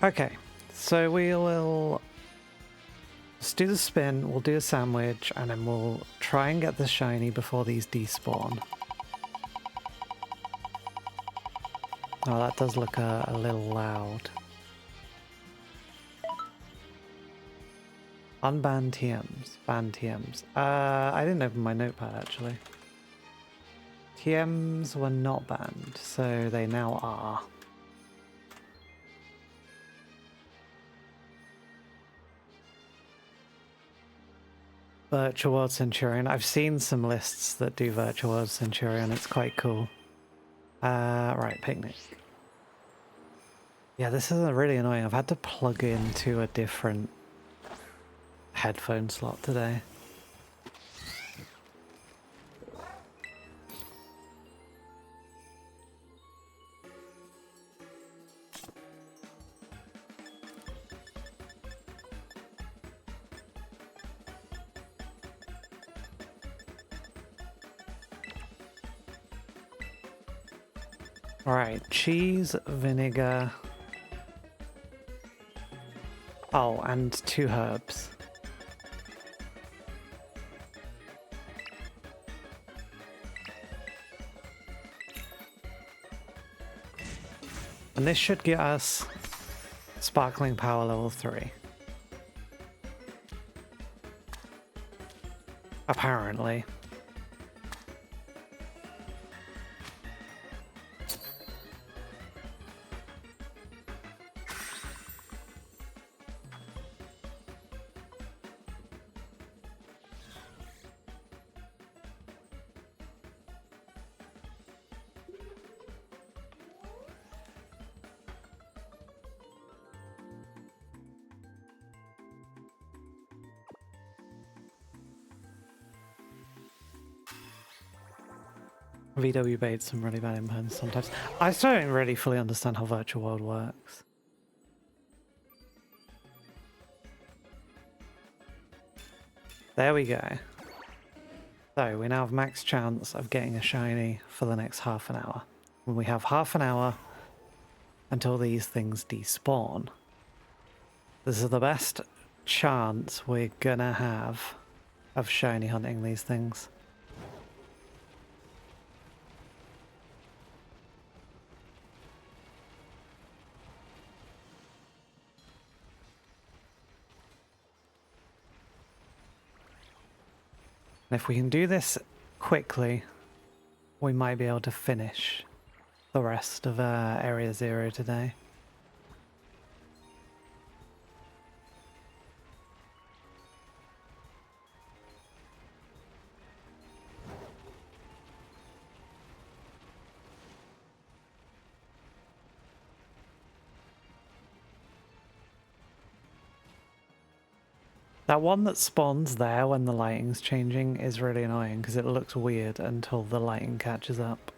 Okay, so we will just do the spin, we'll do a sandwich, and then we'll try and get the shiny before these despawn. Oh, that does look a little loud. Unbanned TMs. Banned TMs. I didn't open my notepad actually. TMs were not banned, so they now are. Virtual World Centurion. I've seen some lists that do Virtual World Centurion. It's quite cool. Right, picnic. Yeah, this is really annoying. I've had to plug into a different headphone slot today. Alright, cheese, vinegar. Oh, and 2 herbs. And this should get us Sparkling Power level 3. Apparently. VW baits some really bad imperns sometimes. I still don't really fully understand how Virtual World works. There we go. So we now have max chance of getting a shiny for the next half an hour. When we have half an hour until these things despawn. This is the best chance we're gonna have of shiny hunting these things. And if we can do this quickly, we might be able to finish the rest of Area 0 today. That one that spawns there when the lighting's changing is really annoying because it looks weird until the lighting catches up.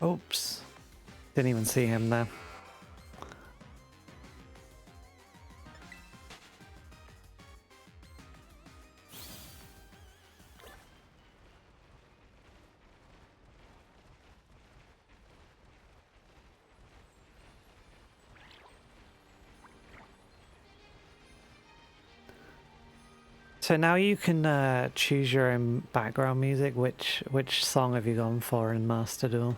Oops. Didn't even see him there. So now you can choose your own background music. Which song have you gone for in Master Duel?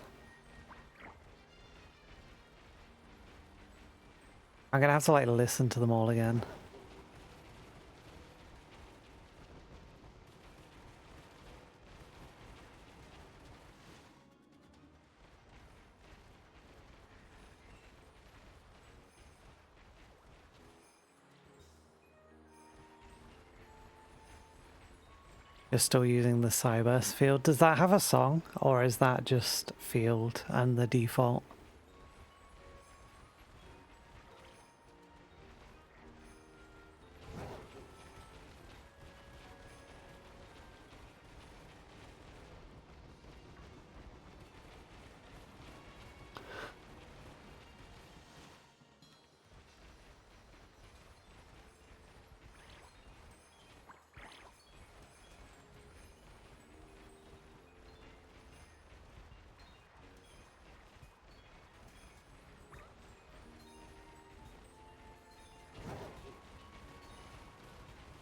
I'm gonna have to like listen to them all again. You're still using the Cyburst field. Does that have a song, or is that just field and the default?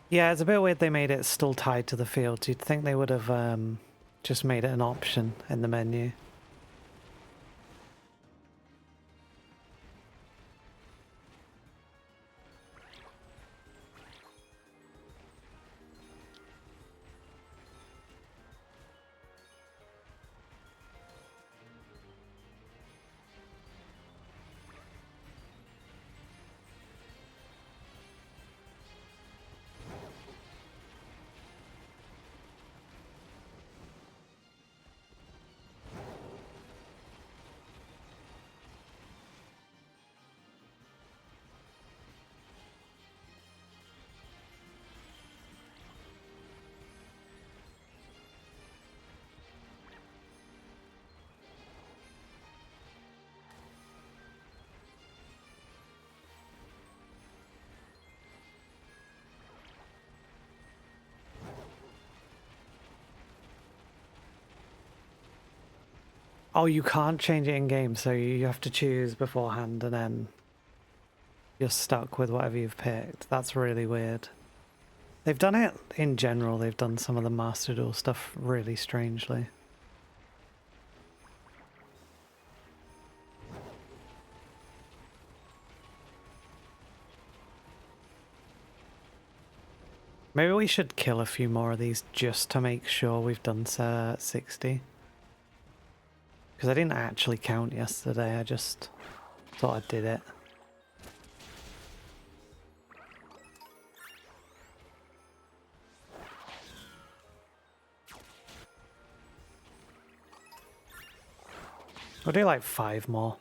Yeah, it's a bit weird they made it still tied to the field. You'd think they would have just made it an option in the menu. Oh, you can't change it in game, so you have to choose beforehand and then you're stuck with whatever you've picked. That's really weird. They've done it in general, they've done some of the Master Duel stuff really strangely. Maybe we should kill a few more of these just to make sure we've done 60. Because I didn't actually count yesterday, I just thought I did it. We'll do like 5 more.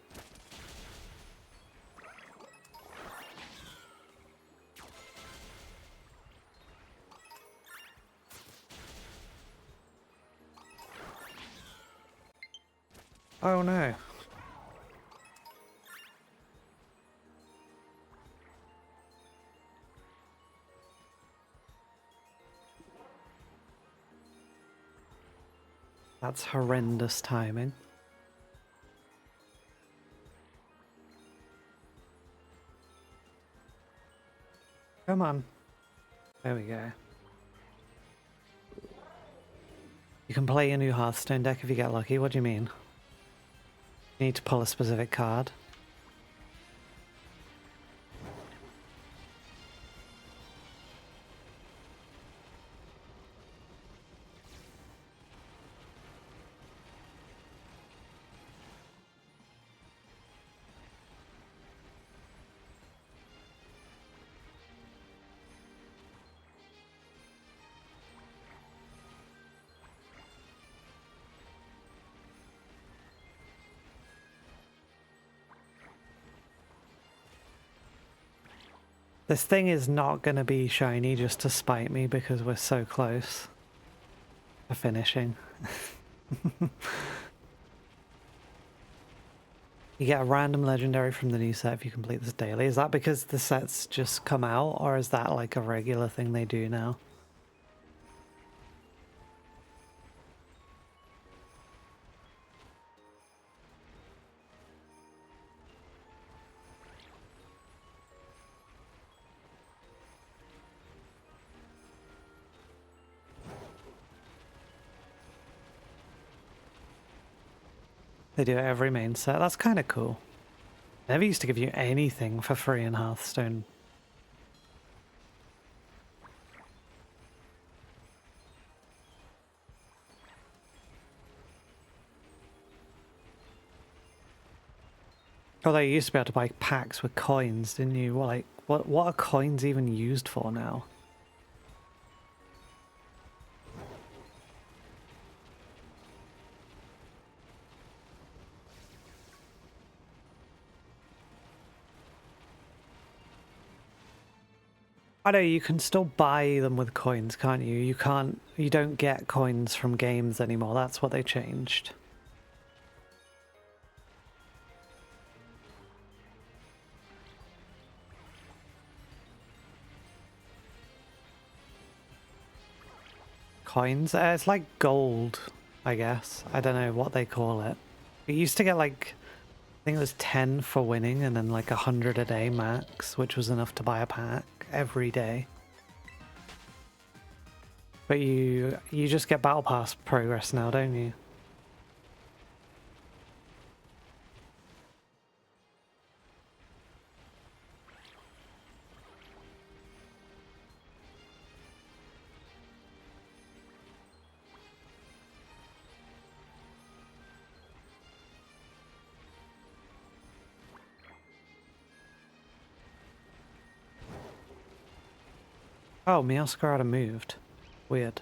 Oh no. That's horrendous timing. Come on. There we go. You can play a new Hearthstone deck if you get lucky. What do you mean? You need to pull a specific card. This thing is not going to be shiny just to spite me because we're so close to finishing. You get a random legendary from the new set if you complete this daily. Is that because the sets just come out, or is that like a regular thing they do now? They do it every main set. That's kind of cool. Never used to give you anything for free in Hearthstone. Although you used to be able to buy packs with coins, didn't you? What are coins even used for now? I know you can still buy them with coins, can't you? You don't get coins from games anymore. That's what they changed. Coins? It's like gold, I guess. I don't know what they call it. It used to get like, I think it was 10 for winning and then like 100 a day max, which was enough to buy a pack every day. But you just get battle pass progress now, don't you? Oh, Meowscarada moved. Weird.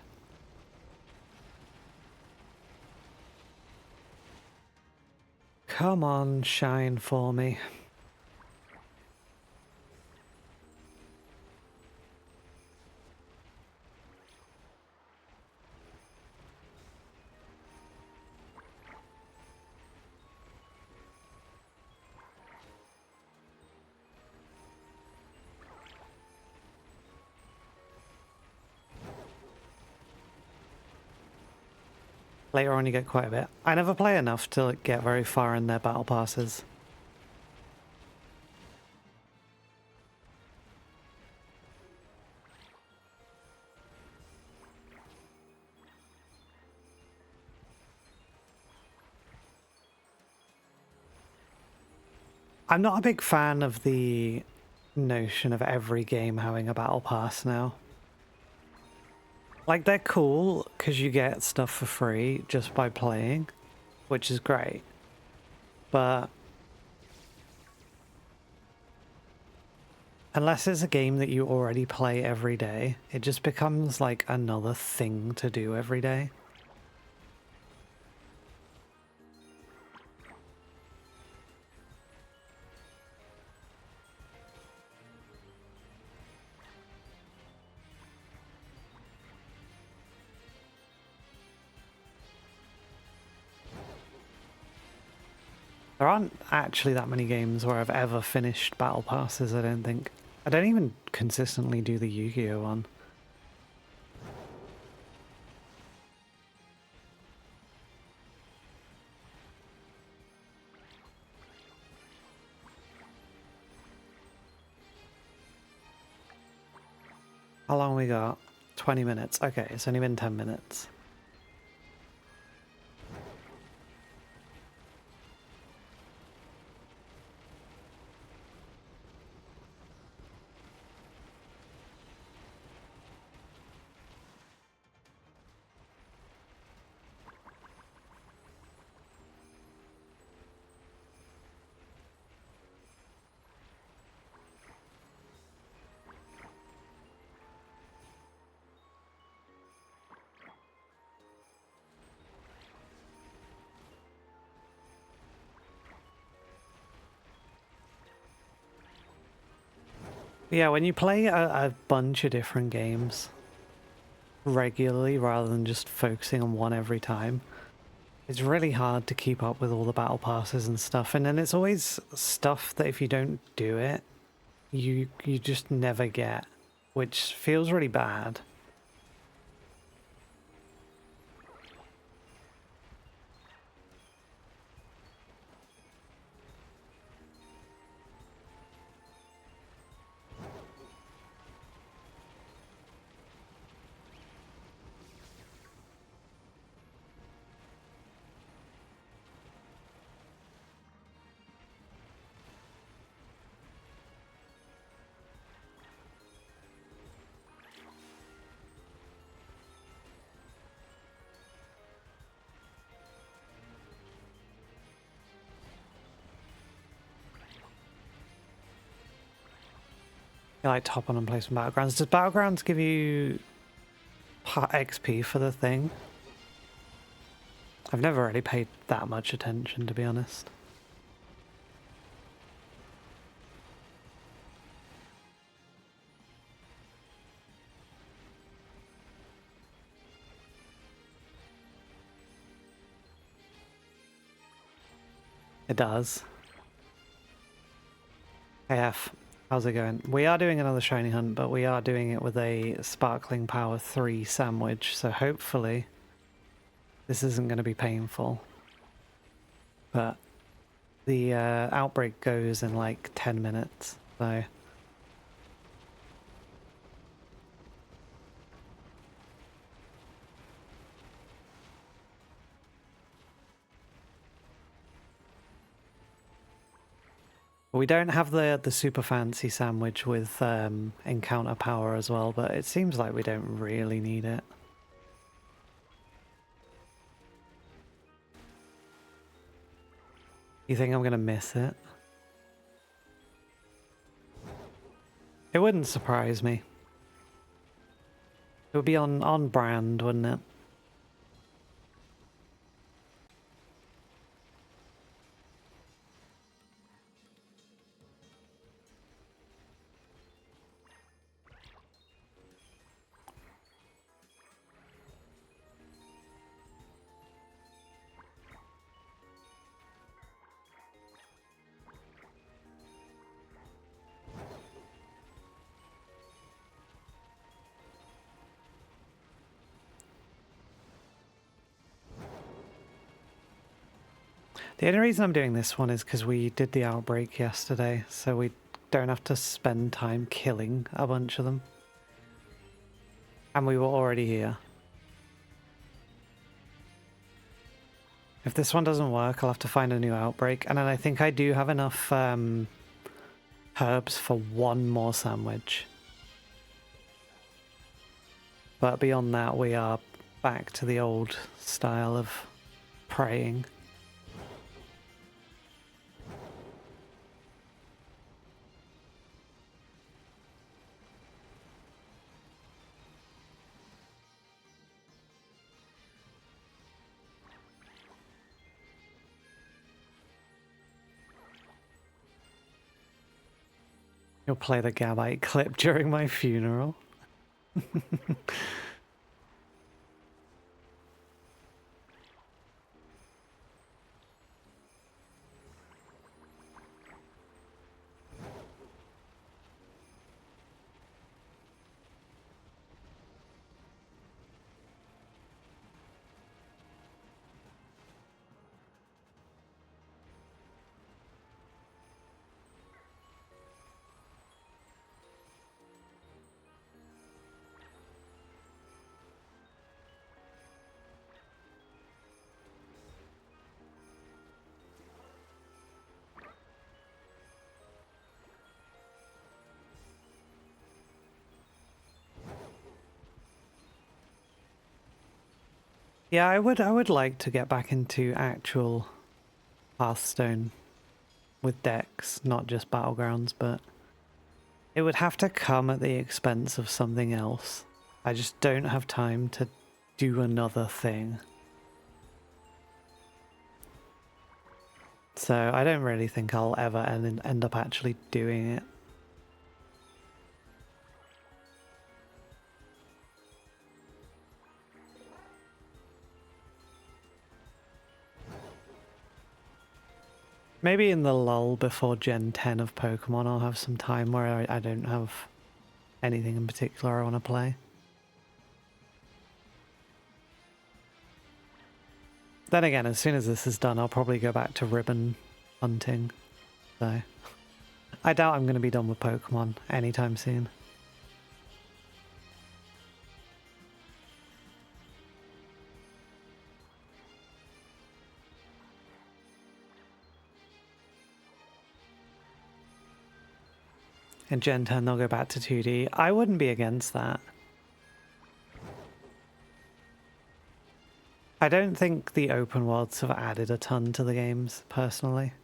Come on, shine for me. Later on you get quite a bit. I never play enough to get very far in their battle passes. I'm not a big fan of the notion of every game having a battle pass now. Like, they're cool because you get stuff for free just by playing, which is great. But unless it's a game that you already play every day, it just becomes like another thing to do every day. There aren't actually that many games where I've ever finished battle passes, I don't think. I don't even consistently do the Yu-Gi-Oh one. How long we got? 20 minutes. Okay, it's only been 10 minutes. Yeah, when you play a bunch of different games regularly rather than just focusing on one every time, it's really hard to keep up with all the battle passes and stuff. And then it's always stuff that if you don't do it, you just never get, which feels really bad. You like top on and play some Battlegrounds. Does Battlegrounds give you XP for the thing? I've never really paid that much attention, to be honest. It does. AF, how's it going? We are doing another shiny hunt, but we are doing it with a Sparkling Power 3 sandwich, so hopefully this isn't going to be painful. But the outbreak goes in like 10 minutes, so... we don't have the super fancy sandwich with encounter power as well, but it seems like we don't really need it. You think I'm gonna miss it? It wouldn't surprise me. It would be on brand, wouldn't it? The only reason I'm doing this one is because we did the outbreak yesterday, so we don't have to spend time killing a bunch of them. And we were already here. If this one doesn't work, I'll have to find a new outbreak. And then I think I do have enough herbs for one more sandwich. But beyond that, we are back to the old style of praying. You'll play the Gabite clip during my funeral. Yeah, I would like to get back into actual Hearthstone with decks, not just Battlegrounds, but it would have to come at the expense of something else. I just don't have time to do another thing. So I don't really think I'll ever end up actually doing it. Maybe in the lull before Gen 10 of Pokemon, I'll have some time where I don't have anything in particular I want to play. Then again, as soon as this is done, I'll probably go back to ribbon hunting. So I doubt I'm going to be done with Pokemon anytime soon. In Gen 10, they'll go back to 2D. I wouldn't be against that. I don't think the open worlds have added a ton to the games, personally.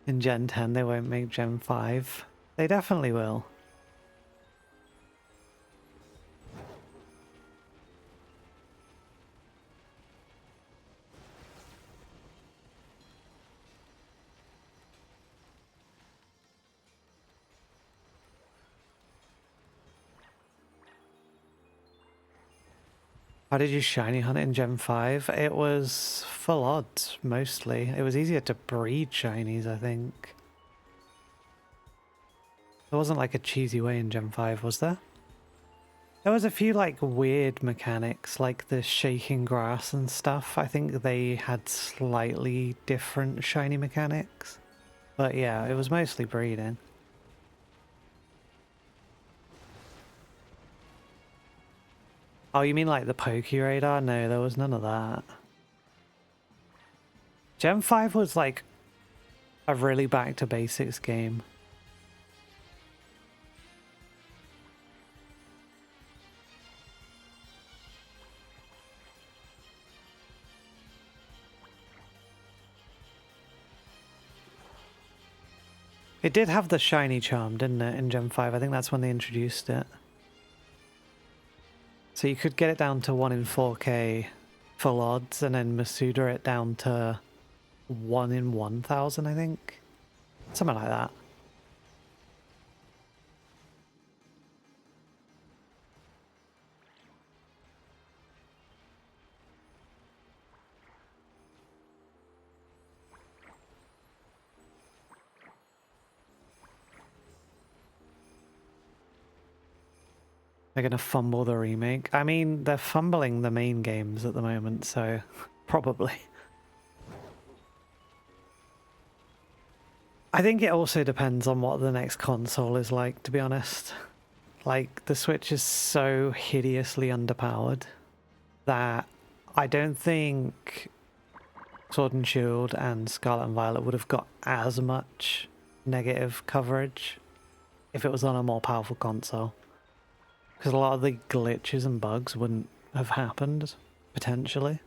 In Gen 10, they won't make Gen 5. They definitely will. How did you shiny hunt in Gen 5? It was full odds, mostly. It was easier to breed shinies, I think. There wasn't like a cheesy way in Gen 5, was there? There was a few like weird mechanics, like the shaking grass and stuff. I think they had slightly different shiny mechanics. But yeah, it was mostly breeding. Oh, you mean like the Poke Radar? No, there was none of that. Gen 5 was like a really back to basics game. It did have the shiny charm, didn't it, in Gen 5? I think that's when they introduced it. So you could get it down to 1 in 4K full odds, and then Masuda it down to 1 in 1,000, I think. Something like that. They're going to fumble the remake. I mean, they're fumbling the main games at the moment, so probably. I think it also depends on what the next console is like, to be honest. Like, the Switch is so hideously underpowered that I don't think Sword and Shield and Scarlet and Violet would have got as much negative coverage if it was on a more powerful console. Because a lot of the glitches and bugs wouldn't have happened, potentially.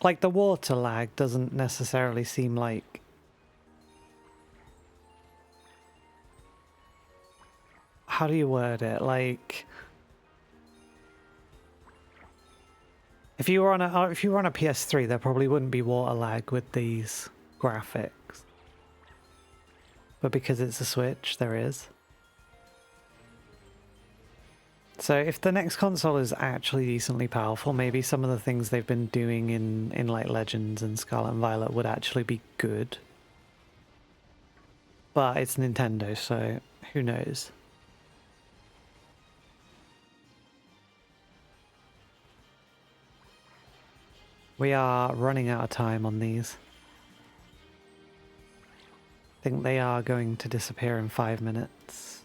Like, the water lag doesn't necessarily seem like... How do you word it? Like... If you were on a PS3, there probably wouldn't be water lag with these graphics. But because it's a Switch, there is. So if the next console is actually decently powerful, maybe some of the things they've been doing in like Legends and Scarlet and Violet would actually be good. But it's Nintendo, so who knows? We are running out of time on these. I think they are going to disappear in 5 minutes.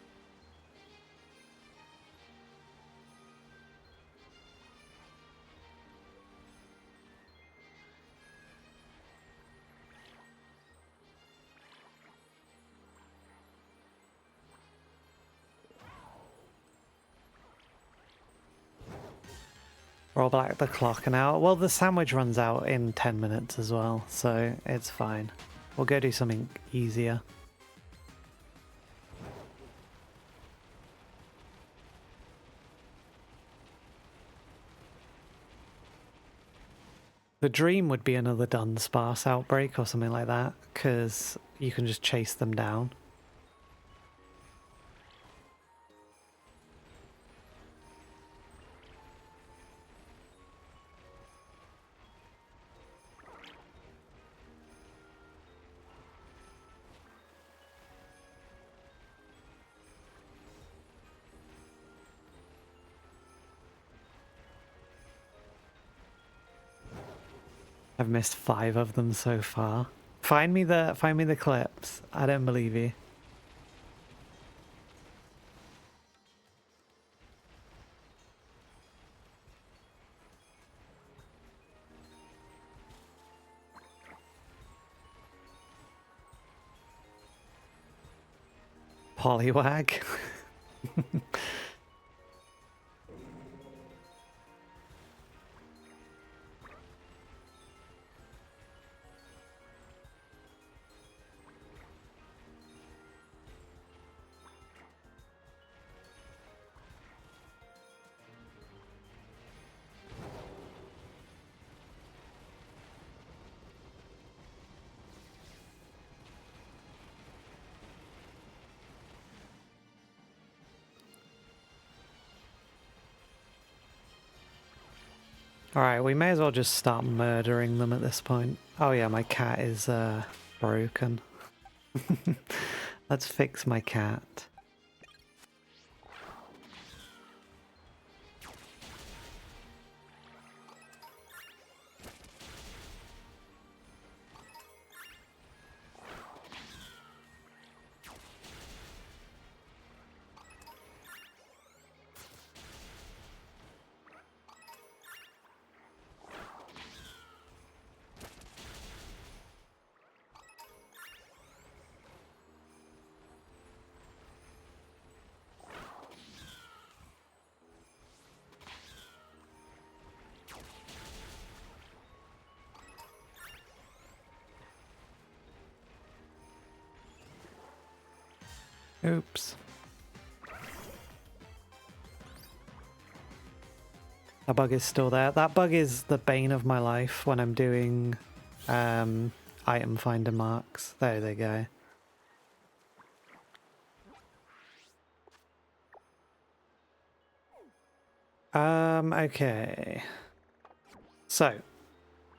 Roll back the clock an hour. Well, the sandwich runs out in 10 minutes as well, so it's fine. We'll go do something easier. The dream would be another Dunsparce outbreak or something like that, because you can just chase them down. I've missed 5 of them so far. Find me the clips. I don't believe you. Poliwag. Alright, we may as well just start murdering them at this point. Oh yeah, my cat is broken. Let's fix my cat. Oops. That bug is still there. That bug is the bane of my life when I'm doing item finder marks. There they go. Okay. So,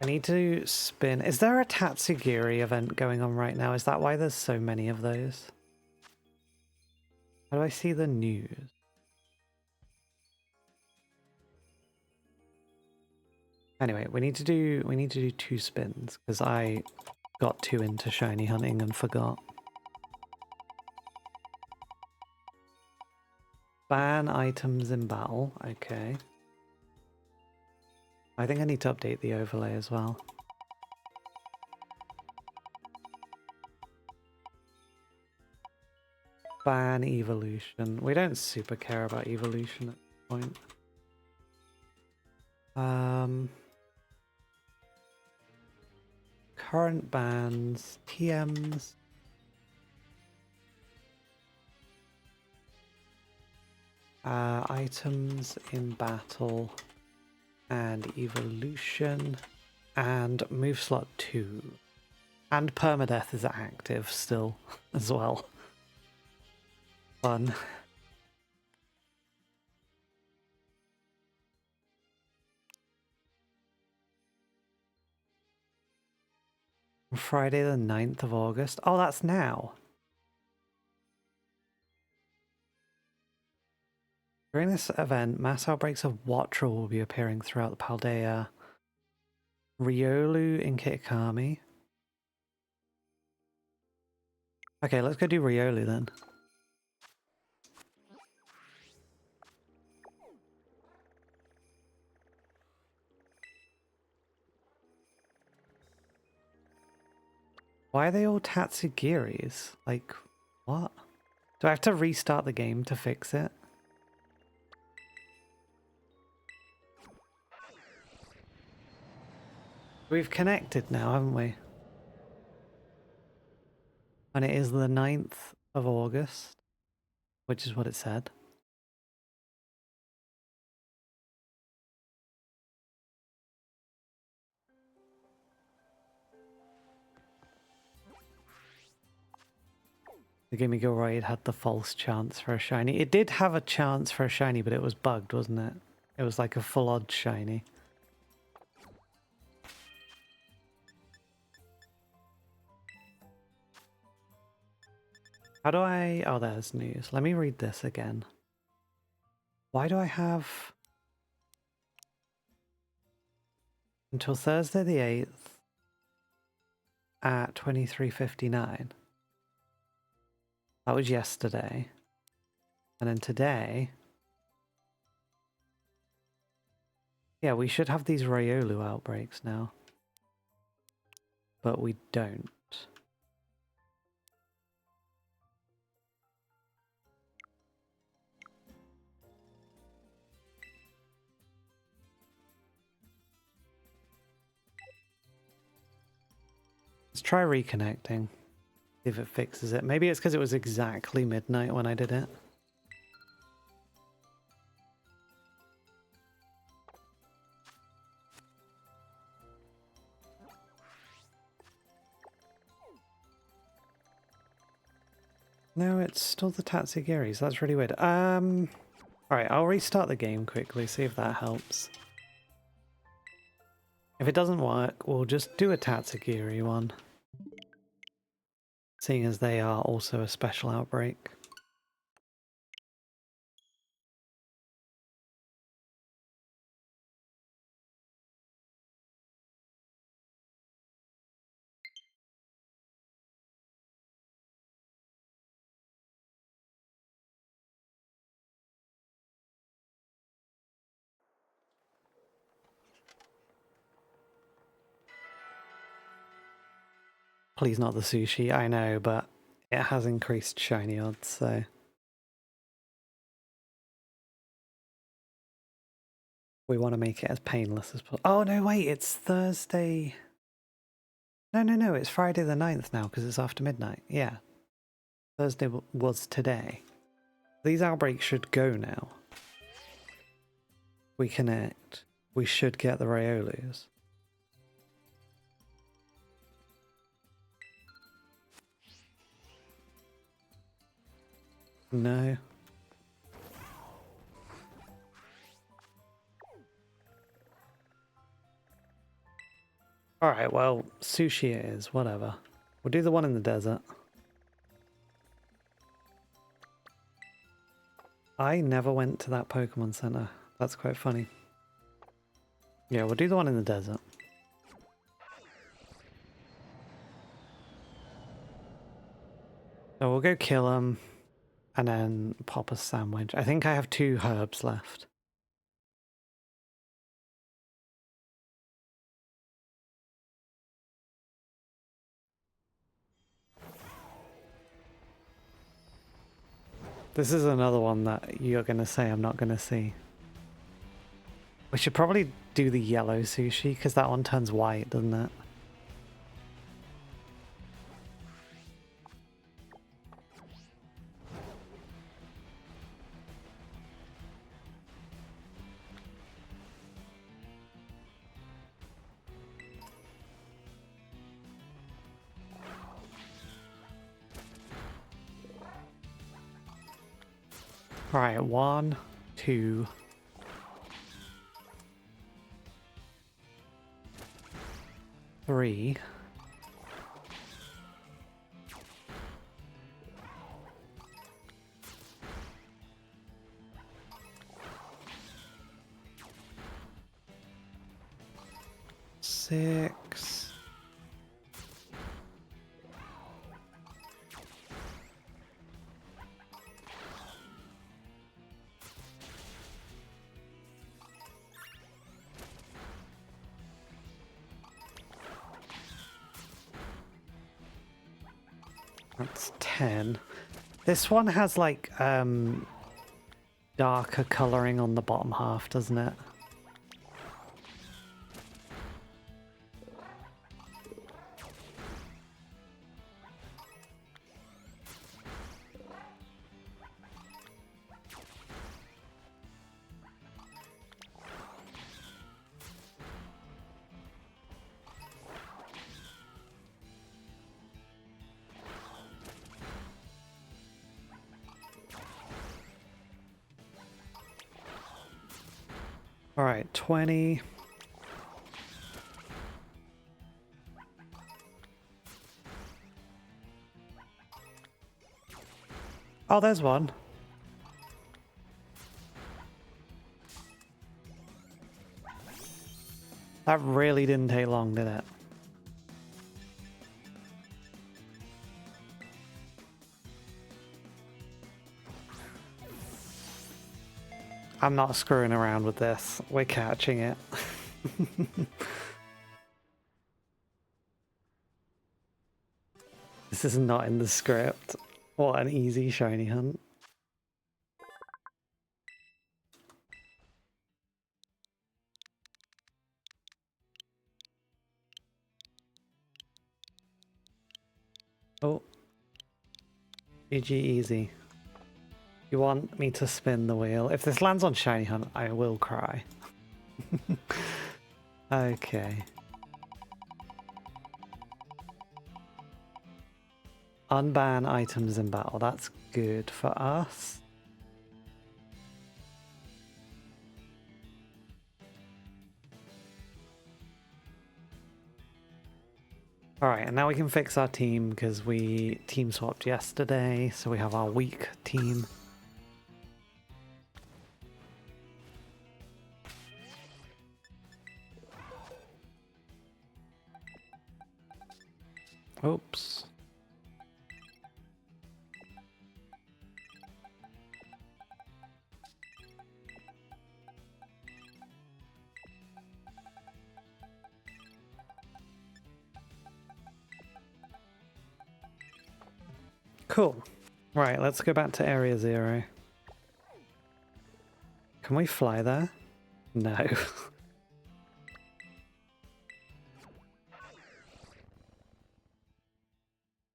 I need to spin. Is there a Tatsugiri event going on right now? Is that why there's so many of those? How do I see the news? Anyway, we need to do 2 spins because I got too into shiny hunting and forgot. Ban items in battle. Okay. I think I need to update the overlay as well. Ban evolution. We don't super care about evolution at this point. Current bans, TMs. Items in battle and evolution and move slot 2. And permadeath is active still as well. Fun. Friday the 9th of August. Oh, that's now. During this event, mass outbreaks of Wattrel will be appearing throughout the Paldea. Riolu in Kitakami. Okay, let's go do Riolu then. Why are they all Tatsugiris? Like, what? Do I have to restart the game to fix it? We've connected now, haven't we? And it is the 9th of August, which is what it said. The Gimme Gilroyd had the false chance for a shiny. It did have a chance for a shiny, but it was bugged, wasn't it? It was like a full odd shiny. How do I... Oh, there's news. Let me read this again. Why do I have... Until Thursday the 8th at 23:59. That was yesterday. And then today... Yeah, we should have these Riolu outbreaks now. But we don't. Let's try reconnecting. See if it fixes it. Maybe it's because it was exactly midnight when I did it. No, it's still the Tatsugiris. That's really weird. Alright, I'll restart the game quickly, see if that helps. If it doesn't work, we'll just do a Tatsugiri one. Seeing as they are also a special outbreak. Please not the sushi, I know, but it has increased shiny odds, so... we want to make it as painless as possible. Oh, no, wait, it's Thursday. No, it's Friday the 9th now, because it's after midnight. Yeah. Thursday was today. These outbreaks should go now. We connect. We should get the Rayolus. No. Alright, well, sushi it is, whatever. We'll do the one in the desert. I never went to that Pokemon Center. That's quite funny. Yeah, we'll do the one in the desert. So we'll go kill him and then pop a sandwich. I think I have 2 herbs left. This is another one that you're going to say I'm not going to see. We should probably do the yellow sushi because that one turns white, doesn't it? Alright, 1, 2... 3... 6... That's 10. This one has like darker colouring on the bottom half, doesn't it? Alright, 20. Oh, there's one. That really didn't take long, did it? I'm not screwing around with this. We're catching it. This is not in the script. What an easy shiny hunt. Oh. GG easy. You want me to spin the wheel? If this lands on shiny hunt, I will cry. Okay. Unban items in battle. That's good for us. Alright, and now we can fix our team because we team swapped yesterday, so we have our weak team. Oops. Cool. Right, let's go back to Area 0. Can we fly there? No.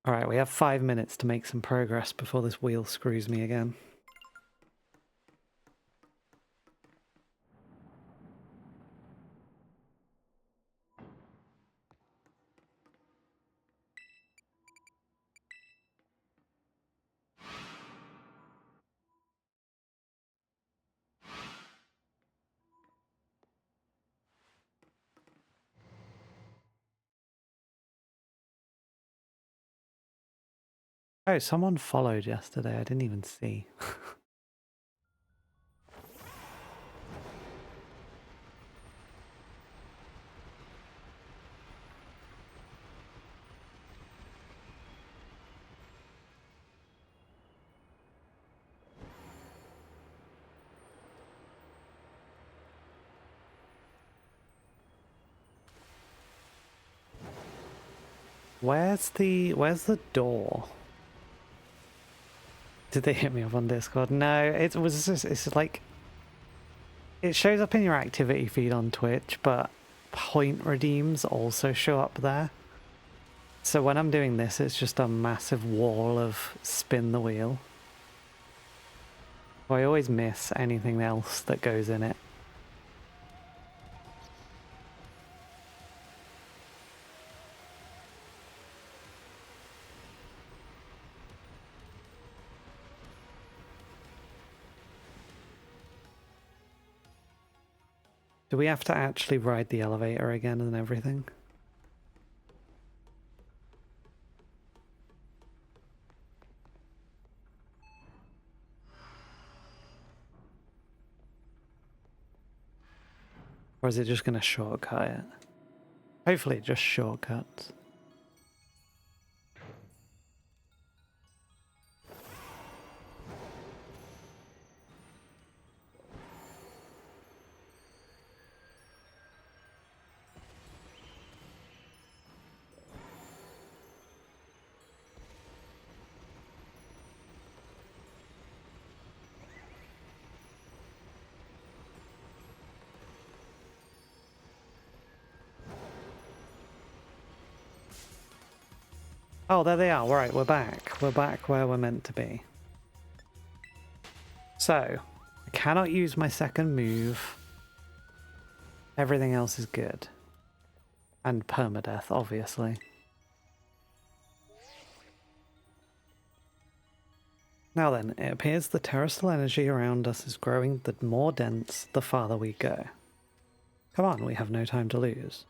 Alright, we have 5 minutes to make some progress before this wheel screws me again. Oh, someone followed yesterday. I didn't even see. Where's the door? Did they hit me up on Discord? No, it was just, it's like, it shows up in your activity feed on Twitch, but point redeems also show up there. So when I'm doing this, it's just a massive wall of spin the wheel. I always miss anything else that goes in it. Do we have to actually ride the elevator again and everything? Or is it just going to shortcut it? Hopefully it just shortcuts. Oh, there they are. Right, we're back. We're back where we're meant to be. So, I cannot use my second move. Everything else is good. And permadeath, obviously. Now then, it appears the terrestrial energy around us is growing the more dense the farther we go. Come on, we have no time to lose.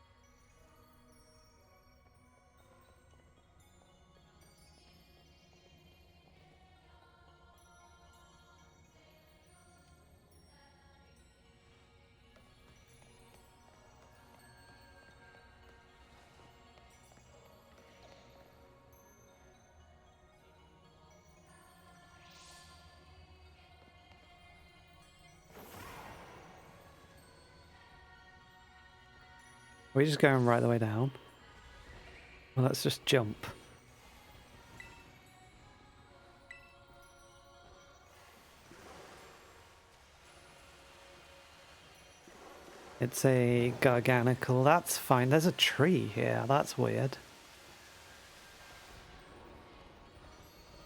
Are we just going right the way down? Well, let's just jump. It's a garganical. That's fine. There's a tree here. That's weird.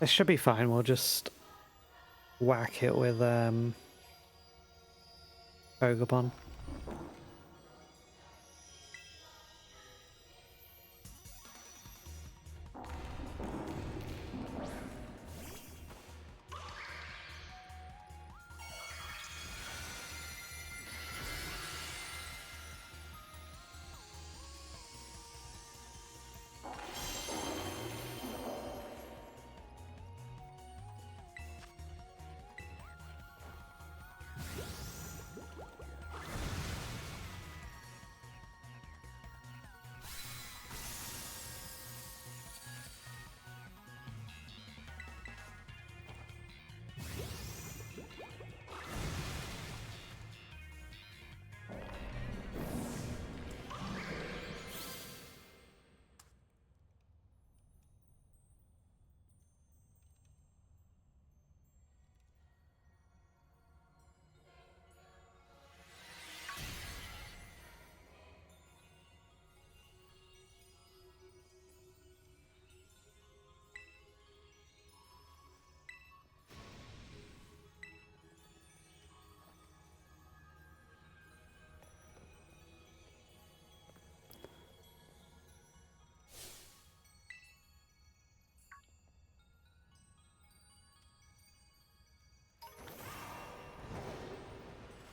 This should be fine. We'll just whack it with Ogrebon.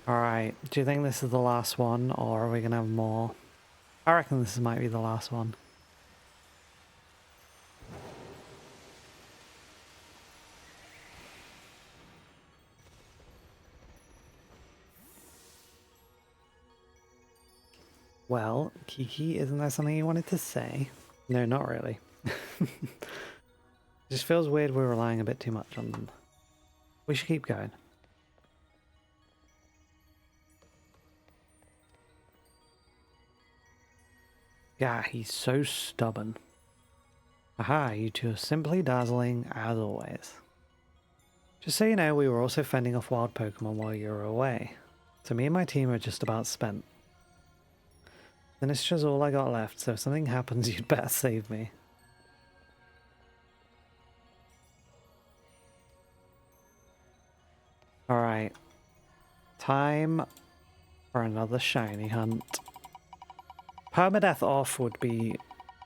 Alright, do you think this is the last one, or are we gonna have more? I reckon this might be the last one. Well, Kiki, isn't there something you wanted to say? No, not really. It just feels weird we're relying a bit too much on them. We should keep going. Yeah, he's so stubborn. Aha, you two are simply dazzling, as always. Just so you know, we were also fending off wild Pokemon while you were away. So me and my team are just about spent. Sinistra's all I got left, so if something happens, you'd better save me. Alright. Time for another shiny hunt. Permadeath off would be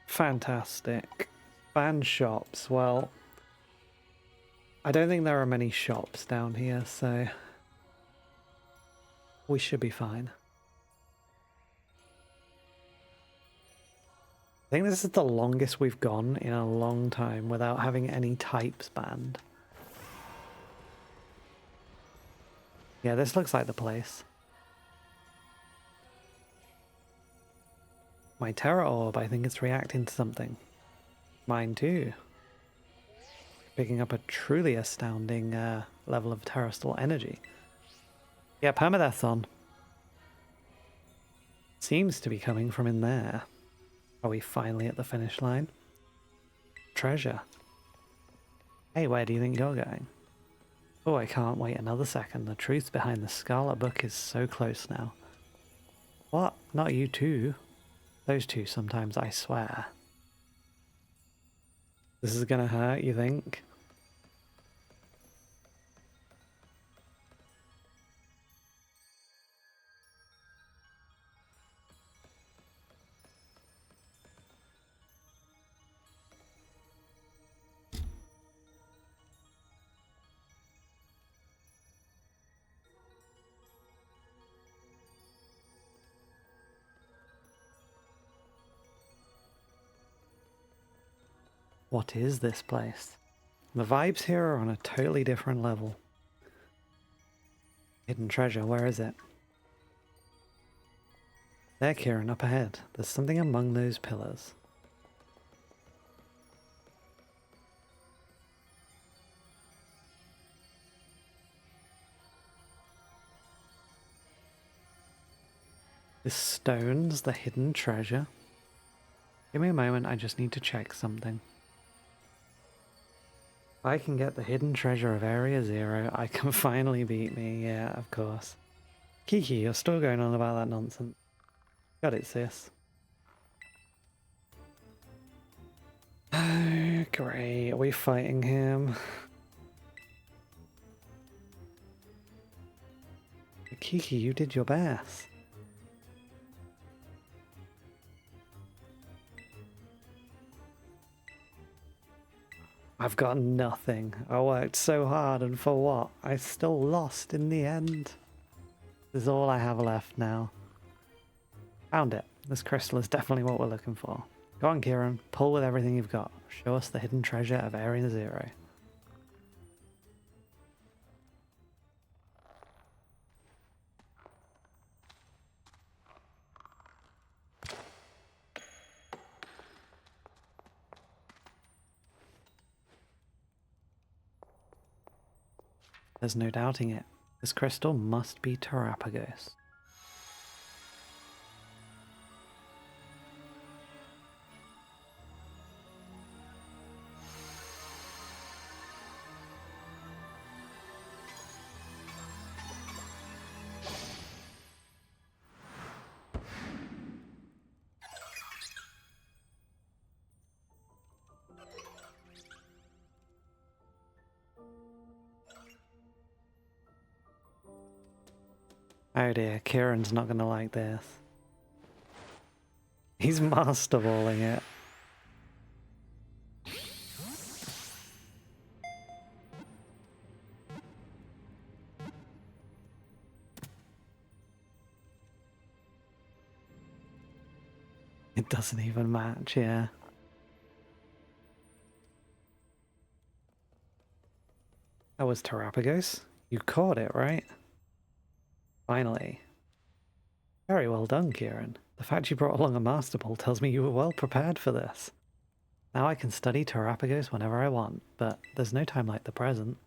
fantastic. Ban shops, well, I don't think there are many shops down here, so we should be fine. I think this is the longest we've gone in a long time without having any types banned. Yeah, this looks like the place. My Terra Orb, I think it's reacting to something. Mine too. Picking up a truly astounding level of terrestrial energy. Yeah, Permadeath's on. Seems to be coming from in there. Are we finally at the finish line? Treasure. Hey, where do you think you're going? Oh, I can't wait another second. The truth behind the Scarlet Book is so close now. What? Not you too. Those two sometimes, I swear. This is gonna hurt, you think? What is this place? The vibes here are on a totally different level. Hidden treasure, where is it? There, Kieran, up ahead. There's something among those pillars. This stone's the hidden treasure. Give me a moment, I just need to check something. If I can get the hidden treasure of Area Zero, I can finally beat me. Yeah, of course. Kiki, you're still going on about that nonsense. Got it, sis. Oh, great. Are we fighting him? Kiki, you did your best. I've got nothing. I worked so hard, and for what? I still lost in the end. This is all I have left now. Found it. This crystal is definitely what we're looking for. Go on, Kieran. Pull with everything you've got. Show us the hidden treasure of Area Zero. There's no doubting it. This crystal must be Terapagos. Oh dear, Kieran's not going to like this. He's masterballing it. It doesn't even match, yeah. That was Terapagos. You caught it, right? Finally. Very well done, Kieran. The fact you brought along a Master Ball tells me you were well prepared for this. Now I can study Terapagos whenever I want, but there's no time like the present.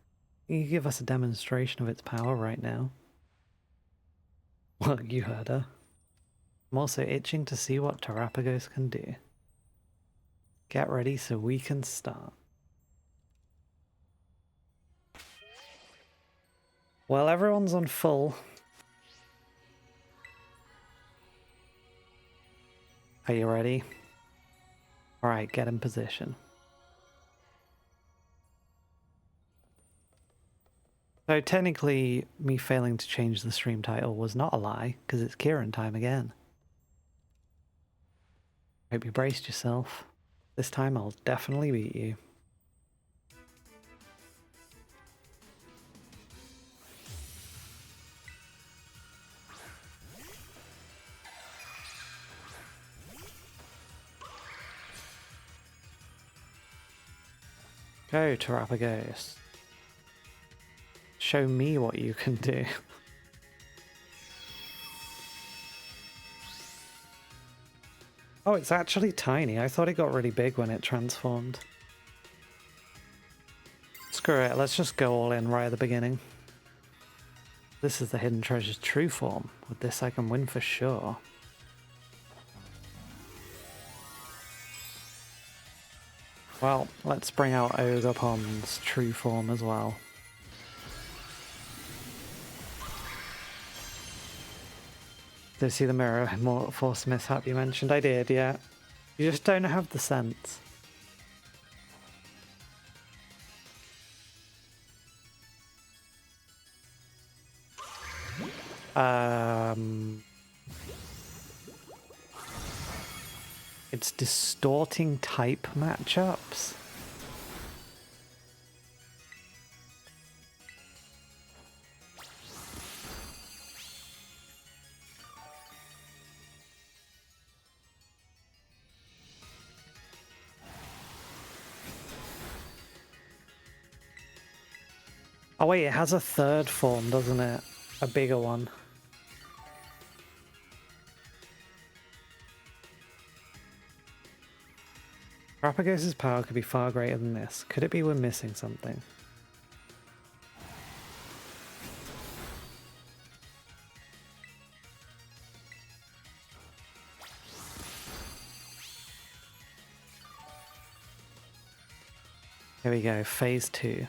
Can you give us a demonstration of its power right now? Well, you heard her. I'm also itching to see what Terapagos can do. Get ready so we can start. Well, everyone's on full. Are you ready? Alright, get in position. So technically, me failing to change the stream title was not a lie, because it's Kieran time again. Hope you braced yourself. This time I'll definitely beat you. Go, Terapagos. Show me what you can do. Oh, it's actually tiny. I thought it got really big when it transformed. Screw it, let's just go all in right at the beginning. This is the Hidden Treasure's true form. With this I can win for sure. Well, let's bring out Ogerpon's true form as well. Did you see the mirror force mishap you mentioned? I did, yeah. You just don't have the sense. It's distorting type matchups. Oh wait, it has a third form, doesn't it? A bigger one. Terapagos' power could be far greater than this. Could it be we're missing something? Here we go, phase 2.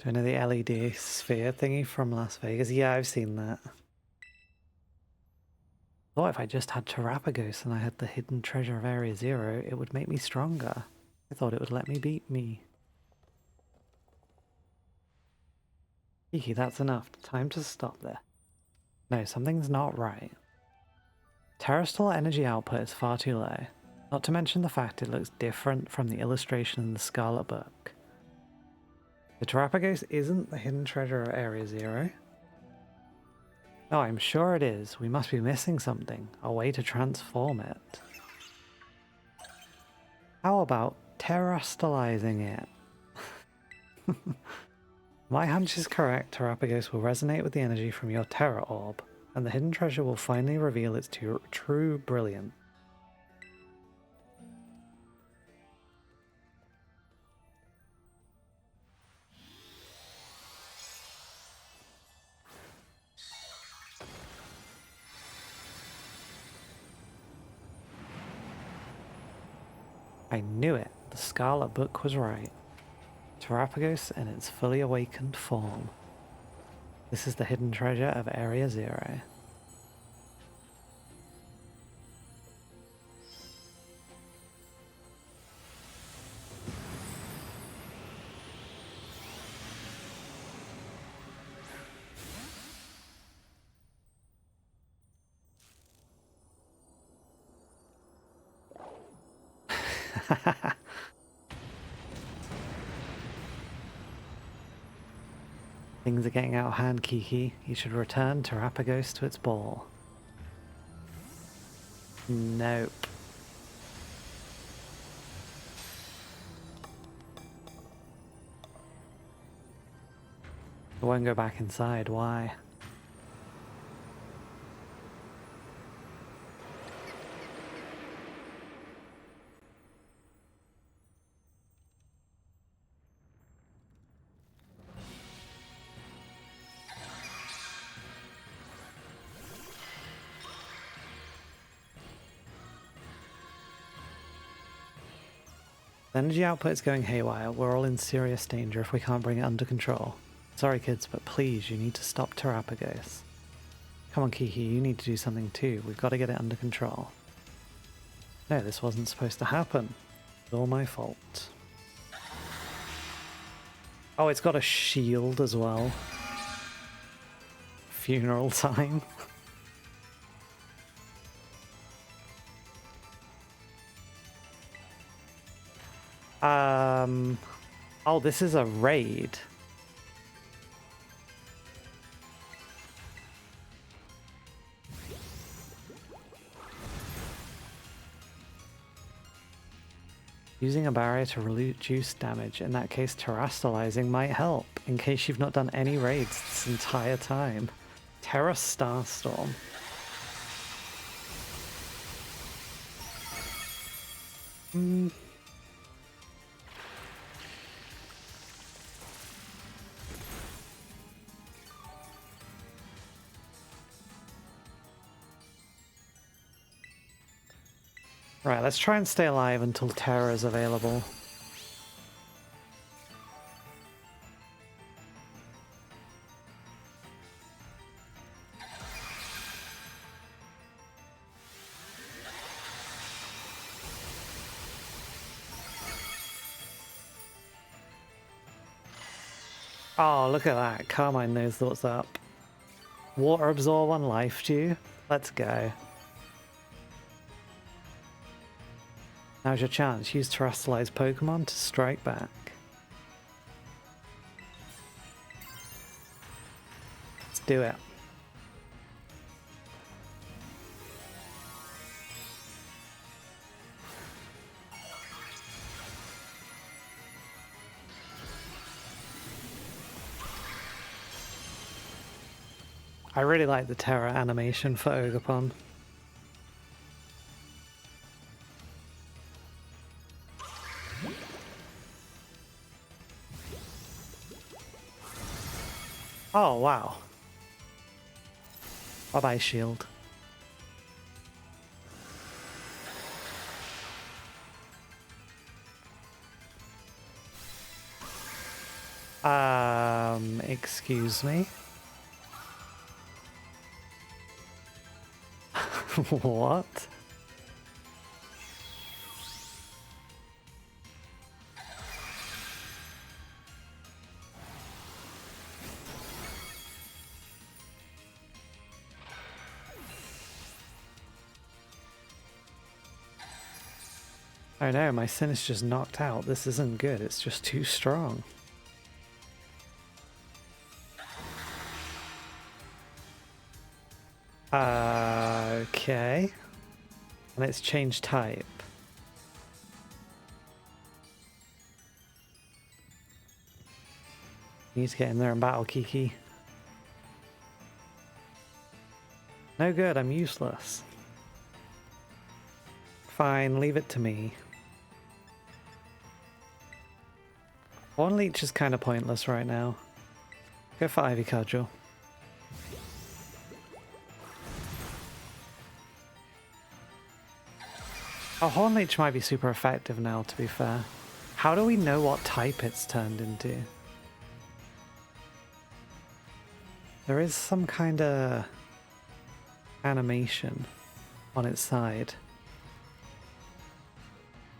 Do you know the LED sphere thingy from Las Vegas? Yeah, I've seen that. Thought if I just had Terapagos and I had the hidden treasure of Area Zero, it would make me stronger. I thought it would let me beat me. Kiki, that's enough. Time to stop there. No, something's not right. Terrestrial energy output is far too low. Not to mention the fact it looks different from the illustration in the Scarlet book. The Terapagos isn't the hidden treasure of Area Zero. No, I'm sure it is. We must be missing something. A way to transform it. How about terrestrializing it? My hunch is correct. Terapagos will resonate with the energy from your Terra Orb, and the hidden treasure will finally reveal its true brilliance. I knew it. The Scarlet book was right. Terapagos in its fully awakened form. This is the hidden treasure of Area Zero. Things are getting out of hand, Kiki. You should return Terapagos to its ball. Nope. It won't go back inside. Why? The energy output is going haywire. We're all in serious danger if we can't bring it under control. Sorry kids, but please, you need to stop Terapagos. Come on Kiki, you need to do something too. We've got to get it under control. No, this wasn't supposed to happen. It's all my fault. Oh, it's got a shield as well. Funeral time. Oh, this is a raid. Using a barrier to reduce damage. In that case, terastallizing might help, in case you've not done any raids this entire time. Terra Starstorm. Right, let's try and stay alive until Terra is available. Oh, look at that. Carmine knows what's up. Water absorb on life dew. Let's go. Now's your chance. Use terrestrialized Pokemon to strike back. Let's do it. I really like the Terra animation for Ogerpon. Oh, wow. Bye-bye, shield. Excuse me? What? Oh no, my Sin is just knocked out. This isn't good. It's just too strong. Okay. And it's changed type. You need to get in there and battle Kiki. No good, I'm useless. Fine, leave it to me. One leech is kind of pointless right now. Go for Ivy Cudgel. Oh, Horn Leech might be super effective now, to be fair. How do we know what type it's turned into? There is some kind of animation on its side,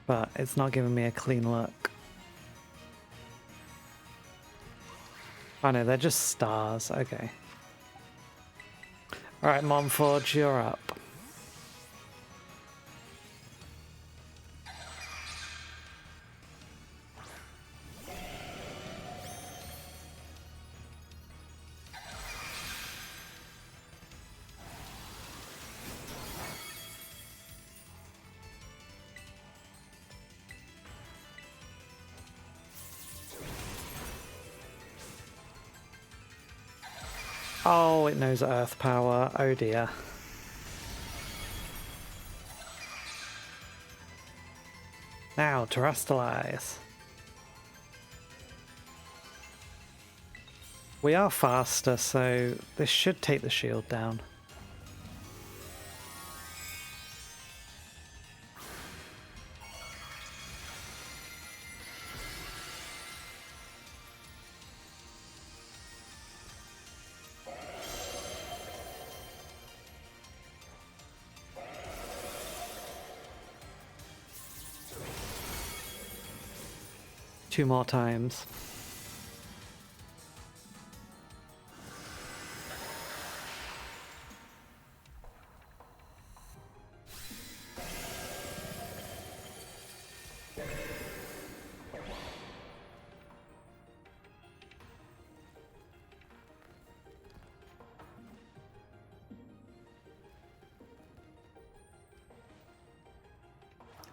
but it's not giving me a clean look. Oh no, they're just stars. Okay. Alright, Momforge, you're up. Oh, it knows earth power. Oh dear. Now, terrestrialize. We are faster, so this should take the shield down. Two more times.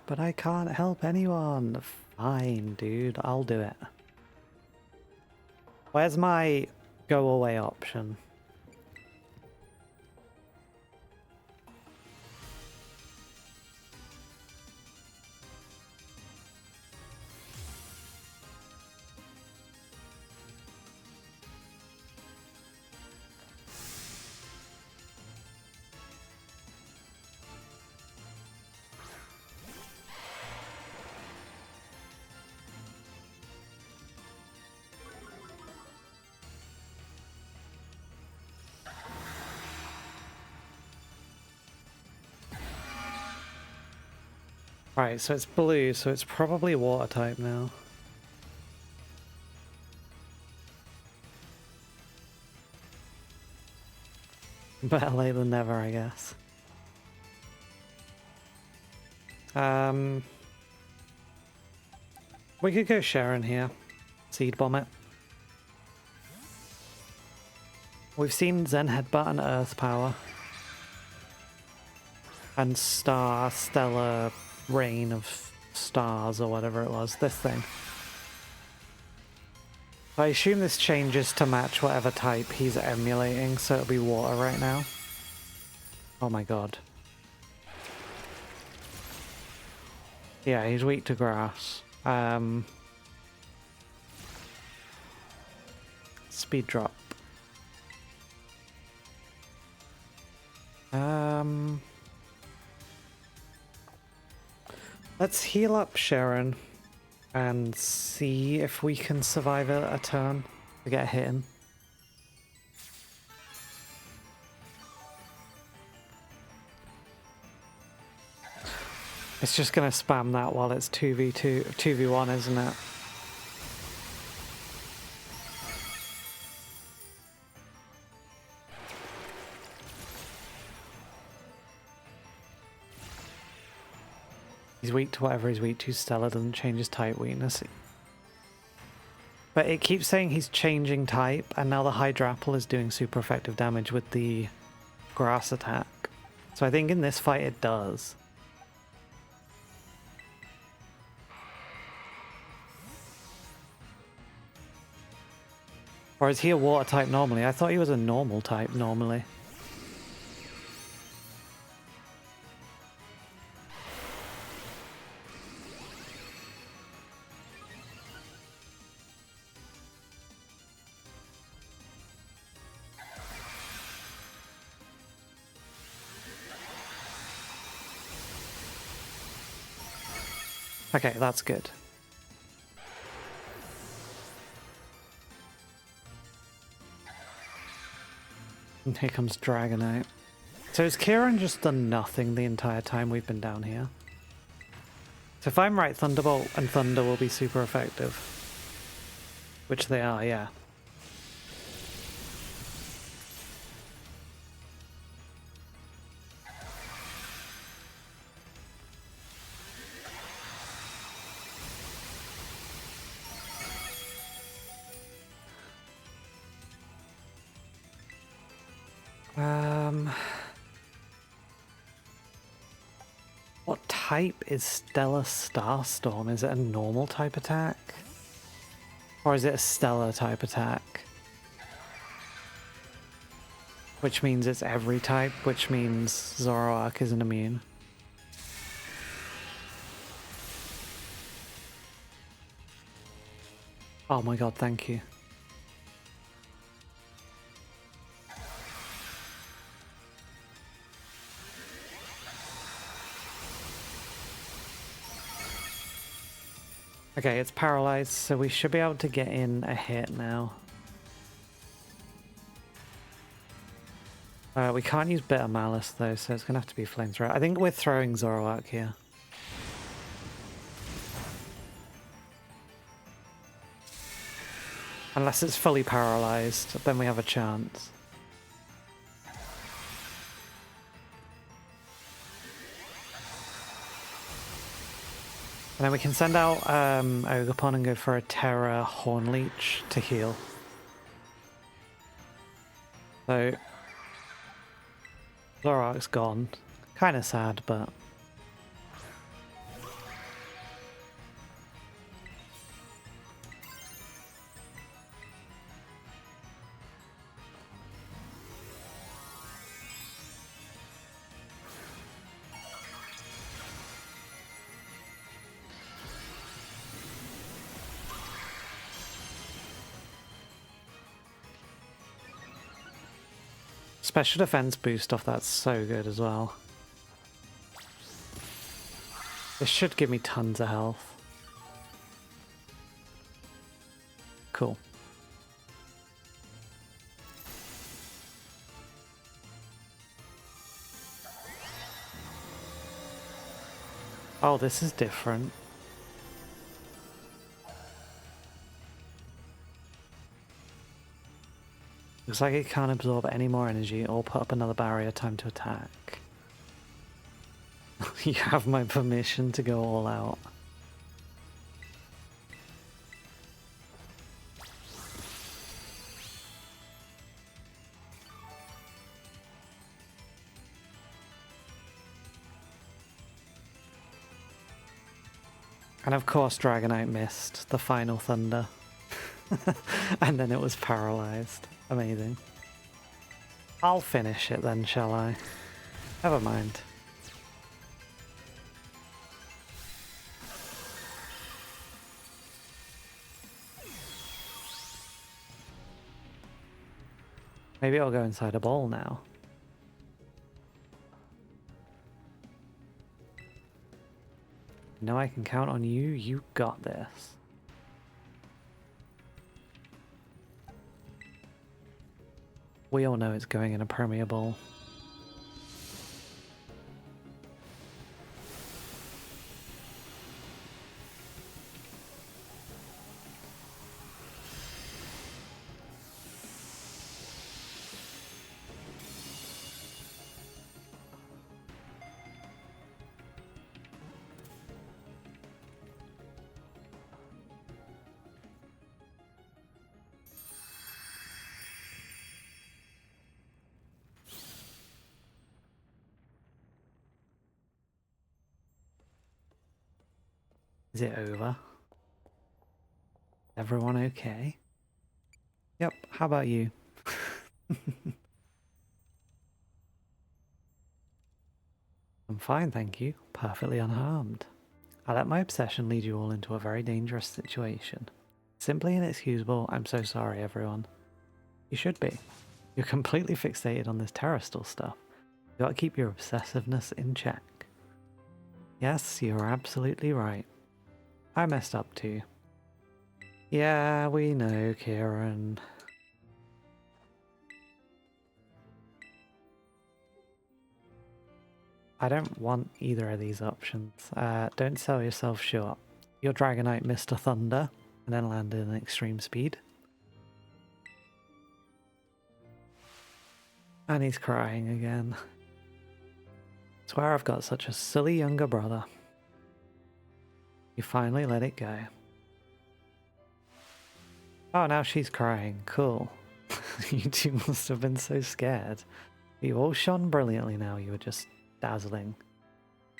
But I can't help anyone. Fine, dude, I'll do it. Where's my go away option? Right, so it's blue, so it's probably water type now. Better late than never, I guess. We could go Sharon here. Seed bomb it. We've seen Zen Headbutt and Earth Power. And Stellar Rain of Stars or whatever it was. This thing. I assume this changes to match whatever type he's emulating, so it'll be water right now. Oh my god. Yeah, he's weak to grass. Speed drop. Let's heal up Sharon and see if we can survive a turn to get hit him. It's just gonna spam that while it's 2v1, isn't it? He's weak to whatever he's weak to. Stellar doesn't change his type weakness. But it keeps saying he's changing type, and now the Hydrapple is doing super effective damage with the grass attack. So I think in this fight it does. Or is he a water type normally? I thought he was a normal type normally. Okay, that's good. And here comes Dragonite. So has Kieran just done nothing the entire time we've been down here? So if I'm right, Thunderbolt and Thunder will be super effective. Which they are, yeah. What type is Stellar Starstorm? Is it a normal type attack? Or is it a stellar type attack? Which means it's every type, which means Zoroark isn't immune. Oh my god, thank you. Okay, it's paralyzed, so we should be able to get in a hit now. We can't use Bitter Malice though, so it's gonna have to be Flamethrower. I think we're throwing Zoroark here. Unless it's fully paralyzed, then we have a chance. And then we can send out Ogerpon and go for a Terra Hornleech to heal. So Zoroark's gone. Kind of sad, but... Special defense boost off that's so good as well. This should give me tons of health. Cool. Oh, this is different. Looks like it can't absorb any more energy or put up another barrier time to attack. You have my permission to go all out. And of course Dragonite missed the final thunder. And then it was paralyzed. Amazing. I'll finish it then, shall I? Never mind. Maybe I'll go inside a bowl now. No, I can count on you. You got this. We all know it's going in a permeable. Is it over? Everyone okay? Yep, how about you? I'm fine, thank you. Perfectly unharmed. I let my obsession lead you all into a very dangerous situation. Simply inexcusable, I'm so sorry everyone. You should be. You're completely fixated on this terrestrial stuff. You gotta keep your obsessiveness in check. Yes, you're absolutely right. I messed up too. Yeah, we know, Kieran. I don't want either of these options. Don't sell yourself short. Your Dragonite missed a Thunder and then landed in extreme speed. And he's crying again. Swear I've got such a silly younger brother. You finally let it go. Oh, now she's crying. Cool. You two must have been so scared. You all shone brilliantly now. You were just dazzling.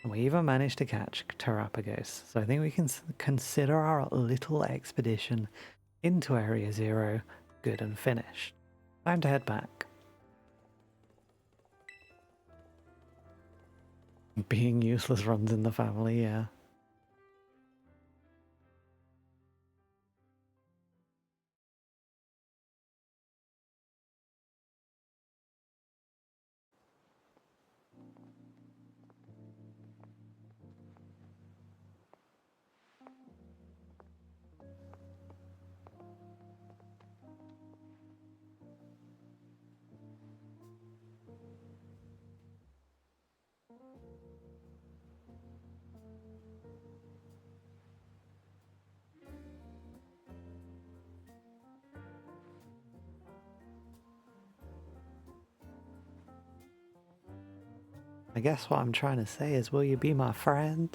And we even managed to catch Terapagos. So I think we can consider our little expedition into Area Zero good and finished. Time to head back. Being useless runs in the family, yeah. I guess what I'm trying to say is, will you be my friend?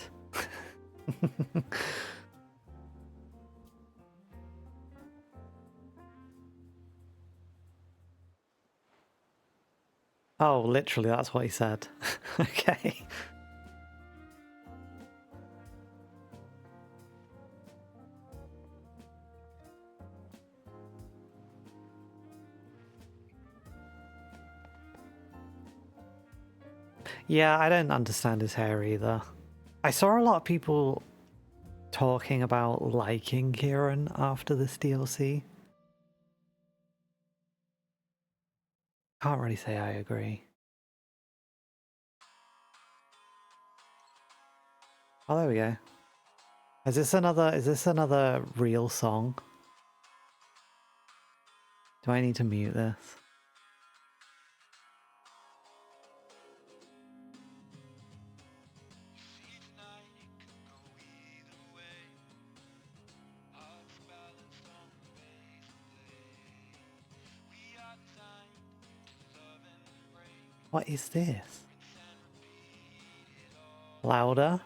Oh, literally, that's what he said. Okay. Yeah, I don't understand his hair either. I saw a lot of people talking about liking Kieran after this DLC. Can't really say I agree. Oh, there we go. Is this another real song? Do I need to mute this? What is this? Louder?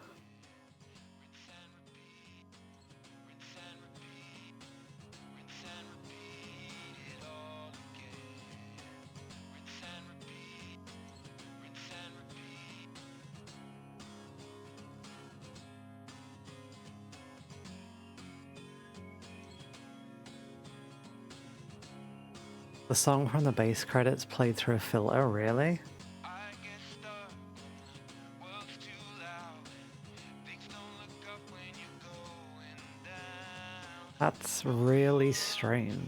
The song from the base credits played through a filter, really? That's really strange.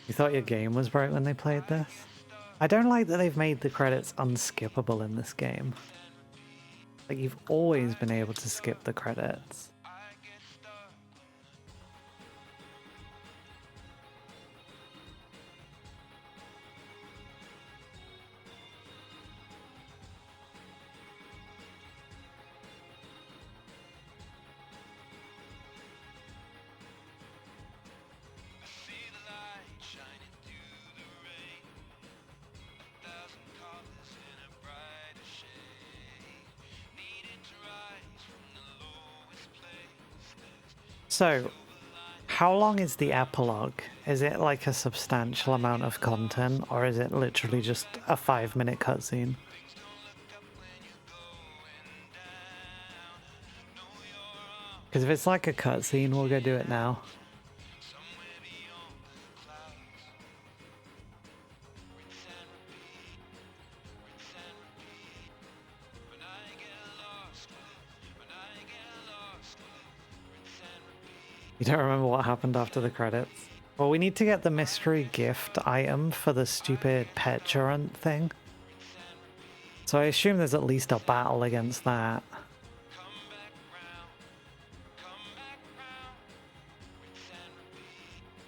You thought your game was broke when they played this? I don't like that they've made the credits unskippable in this game. Like, you've always been able to skip the credits. So, how long is the epilogue? Is it like a substantial amount of content, or is it literally just a 5-minute cutscene? Because if it's like a cutscene, we'll go do it now. You don't remember what happened after the credits? Well, we need to get the mystery gift item for the stupid petulant thing. So I assume there's at least a battle against that.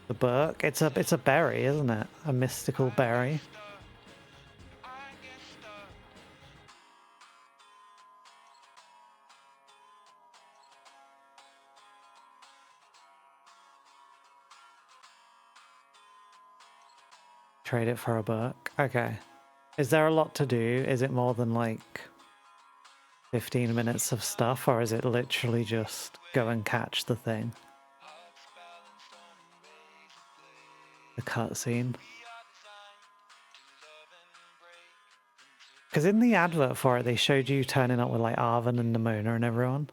The Burk? It's a berry, isn't it? A mystical berry. Trade it for a Burk. Okay. Is there a lot to do? Is it more than like 15 minutes of stuff, or is it literally just go and catch the thing? The cutscene. Because in the advert for it, they showed you turning up with like Arven and Nimona and everyone.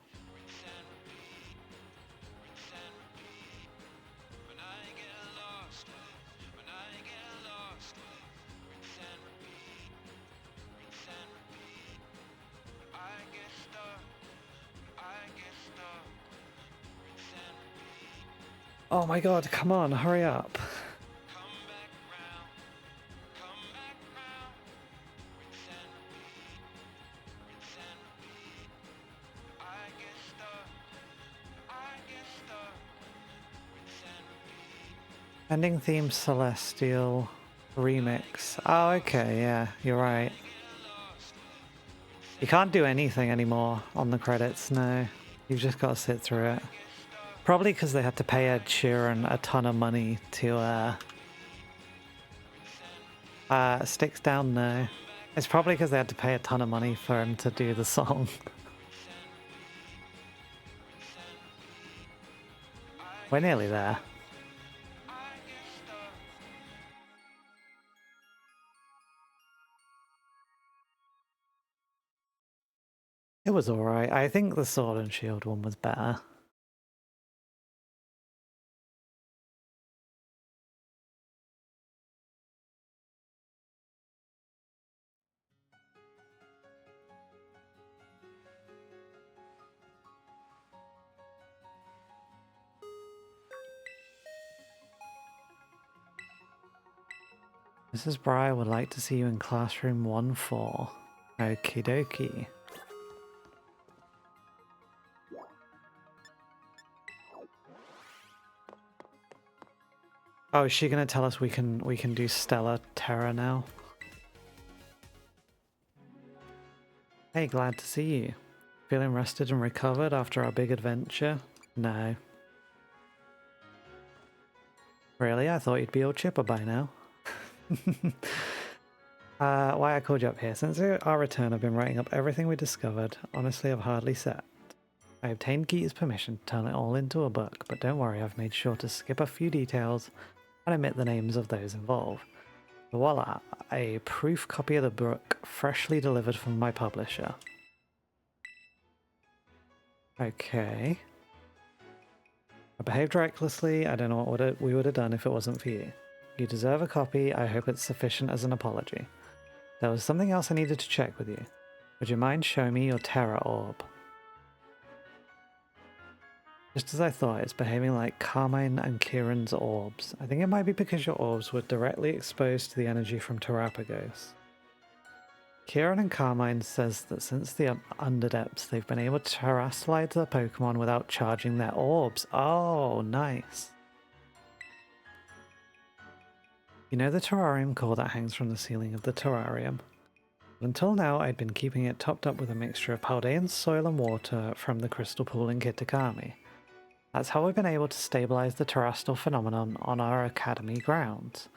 Oh my god, come on, hurry up. Ending theme Celestial remix. Oh, okay, yeah, you're right. You can't do anything anymore on the credits, no. You've just got to sit through it. Probably because they had to pay Ed Sheeran a ton of money to, Sticks Down, no. It's probably because they had to pay a ton of money for him to do the song. We're nearly there. It was alright. I think the Sword and Shield one was better. Mrs. Breyer would like to see you in classroom 1-4. Okie dokie. Oh, is she gonna tell us we can do Stellar Terra now? Hey, glad to see you. Feeling rested and recovered after our big adventure? No. Really? I thought you'd be all chipper by now. Why I called you up here. Since our return, I've been writing up everything we discovered. Honestly, I've hardly sat. I obtained Geeta's permission to turn it all into a book, but don't worry, I've made sure to skip a few details and omit the names of those involved. Voila, a proof copy of the book, freshly delivered from my publisher. Okay. I behaved recklessly. I don't know what we would have done if it wasn't for you. You deserve a copy. I hope it's sufficient as an apology. There was something else I needed to check with you. Would you mind showing me your Terra Orb? Just as I thought, it's behaving like Carmine and Kieran's orbs. I think it might be because your orbs were directly exposed to the energy from Terapagos. Kieran and Carmine says that since the Underdepths, they've been able to terrestrialize their Pokemon without charging their orbs. Oh, nice. You know the terrarium core that hangs from the ceiling of the terrarium? Until now, I'd been keeping it topped up with a mixture of Paldean soil and water from the crystal pool in Kitakami. That's how we've been able to stabilize the terrestrial phenomenon on our academy grounds.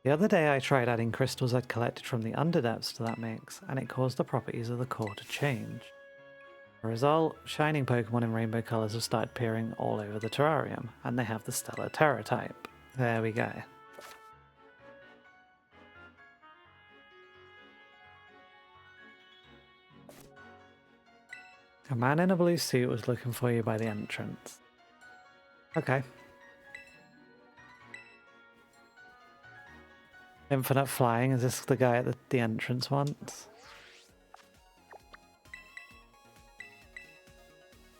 The other day I tried adding crystals I'd collected from the Underdepths to that mix, and it caused the properties of the core to change. As a result, shining Pokemon in rainbow colours have started appearing all over the terrarium, and they have the Stellar Terra type. There we go. A man in a blue suit was looking for you by the entrance. Okay. Infinite flying, is this the guy at the entrance once?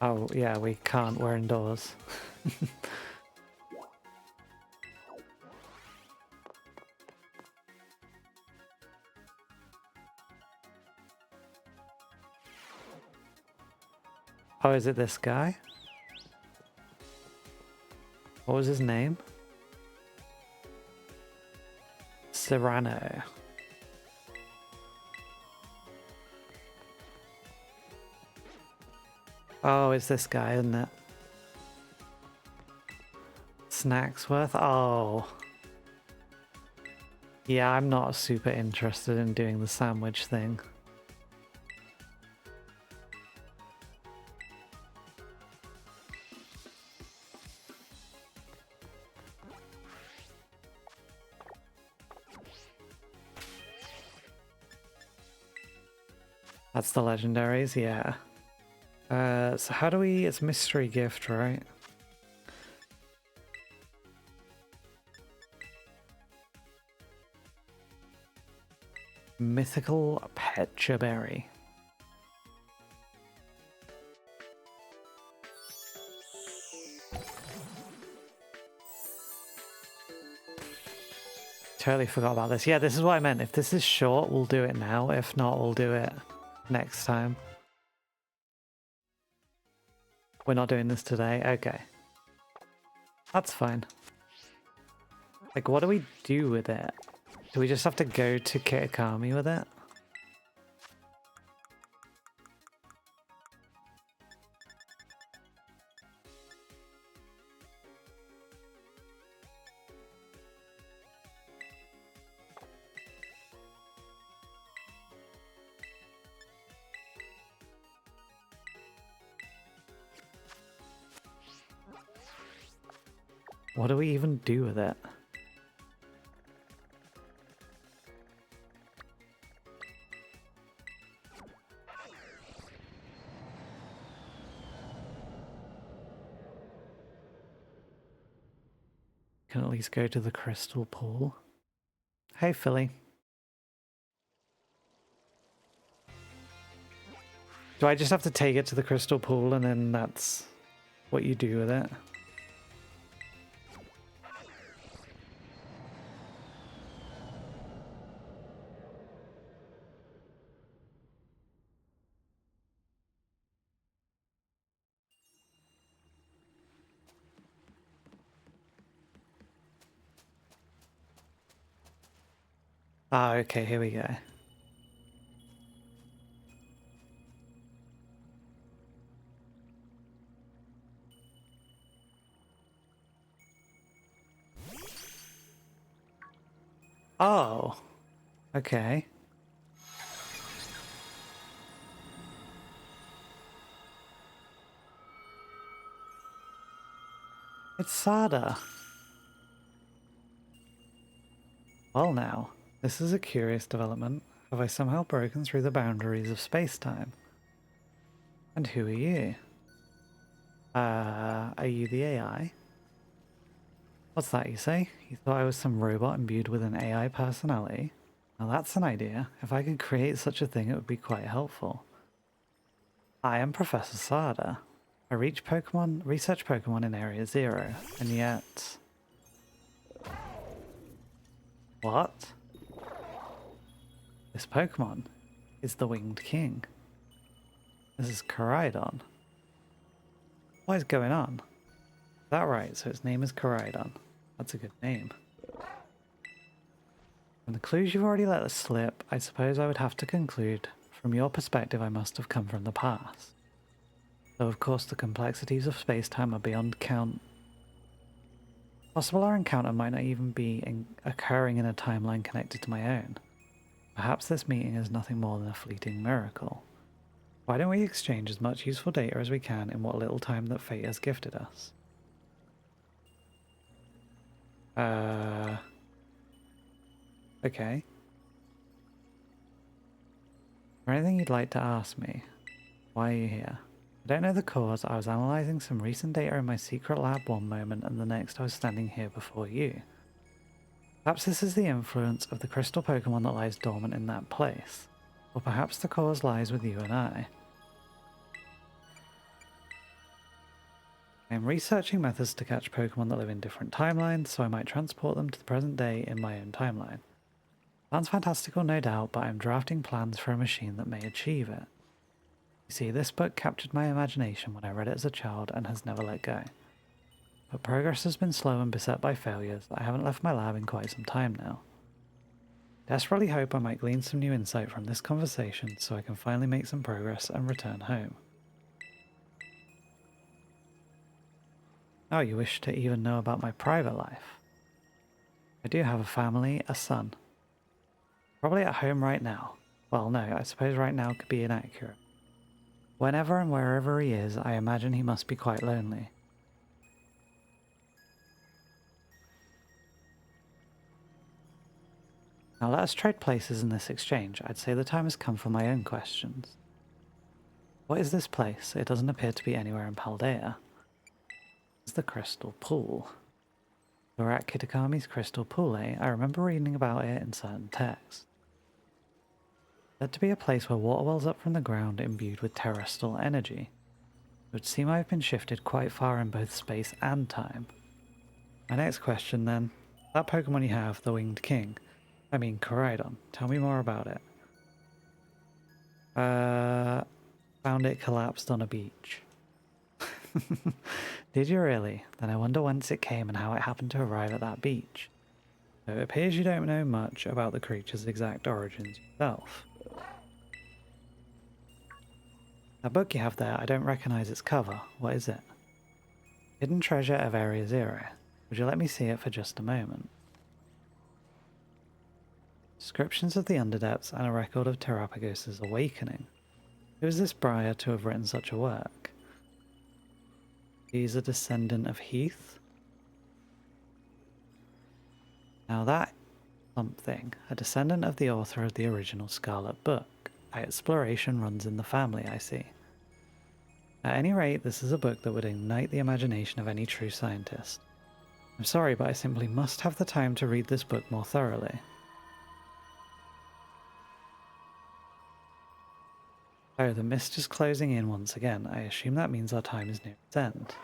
Oh, yeah, we can't, we're indoors. Oh, is it this guy? What was his name? Cyrano. Oh, it's this guy, isn't it? Snacksworth? Oh. Yeah, I'm not super interested in doing the sandwich thing. That's the legendaries, yeah. So how do we... It's mystery gift, right? Mythical Pecha Berry. Totally forgot about this. Yeah, this is what I meant. If this is short, we'll do it now. If not, we'll do it next time. We're not doing this today? Okay. That's fine. Like, what do we do with it? Do we just have to go to Kitakami with it? What do we even do with it? Can at least go to the crystal pool. Hey, Philly. Do I just have to take it to the crystal pool and then that's what you do with it? Ah, okay, here we go. Oh, okay. It's Sada. Well now, this is a curious development. Have I somehow broken through the boundaries of space-time? And who are you? Are you the AI? What's that you say? You thought I was some robot imbued with an AI personality? Now that's an idea. If I could create such a thing, it would be quite helpful. I am Professor Sada. I research Pokemon in Area Zero, and yet... What? This Pokemon is the Winged King. This is Koraidon. What is going on? Is that right? So its name is Koraidon. That's a good name. From the clues you've already let us slip, I suppose I would have to conclude, from your perspective, I must have come from the past. Though of course the complexities of space-time are beyond count. Possible our encounter might not even be occurring in a timeline connected to my own. Perhaps this meeting is nothing more than a fleeting miracle. Why don't we exchange as much useful data as we can in what little time that fate has gifted us? Okay. Is there anything you'd like to ask me? Why are you here? I don't know the cause. I was analysing some recent data in my secret lab one moment and the next I was standing here before you. Perhaps this is the influence of the crystal Pokemon that lies dormant in that place. Or perhaps the cause lies with you and I. I am researching methods to catch Pokemon that live in different timelines, so I might transport them to the present day in my own timeline. Sounds fantastical, no doubt, but I am drafting plans for a machine that may achieve it. You see, this book captured my imagination when I read it as a child and has never let go. But progress has been slow and beset by failures. I haven't left my lab in quite some time now. Desperately hope I might glean some new insight from this conversation so I can finally make some progress and return home. Oh, you wish to even know about my private life? I do have a family, a son. Probably at home right now. Well, no, I suppose right now could be inaccurate. Whenever and wherever he is, I imagine he must be quite lonely. Now let us trade places in this exchange. I'd say the time has come for my own questions. What is this place? It doesn't appear to be anywhere in Paldea. It's the Crystal Pool. We're at Kitakami's Crystal Pool, eh? I remember reading about it in certain texts. Said to be a place where water wells up from the ground imbued with terrestrial energy. It would seem I've been shifted quite far in both space and time. My next question then, That Pokemon you have, the Winged King. I mean, Koraidon. Tell me more about it. Found it collapsed on a beach. Did you really? Then I wonder whence it came and how it happened to arrive at that beach. So it appears you don't know much about the creature's exact origins yourself. That book you have there, I don't recognize its cover. What is it? Hidden Treasure of Area Zero. Would you let me see it for just a moment? Descriptions of the Underdepths and a record of Terapagos' awakening. Who is this Briar to have written such a work? He's a descendant of Heath? Now that something, a descendant of the author of the original Scarlet book. Exploration runs in the family, I see. At any rate, this is a book that would ignite the imagination of any true scientist. I'm sorry, but I simply must have the time to read this book more thoroughly. Oh, the mist is closing in once again. I assume that means our time is near its end.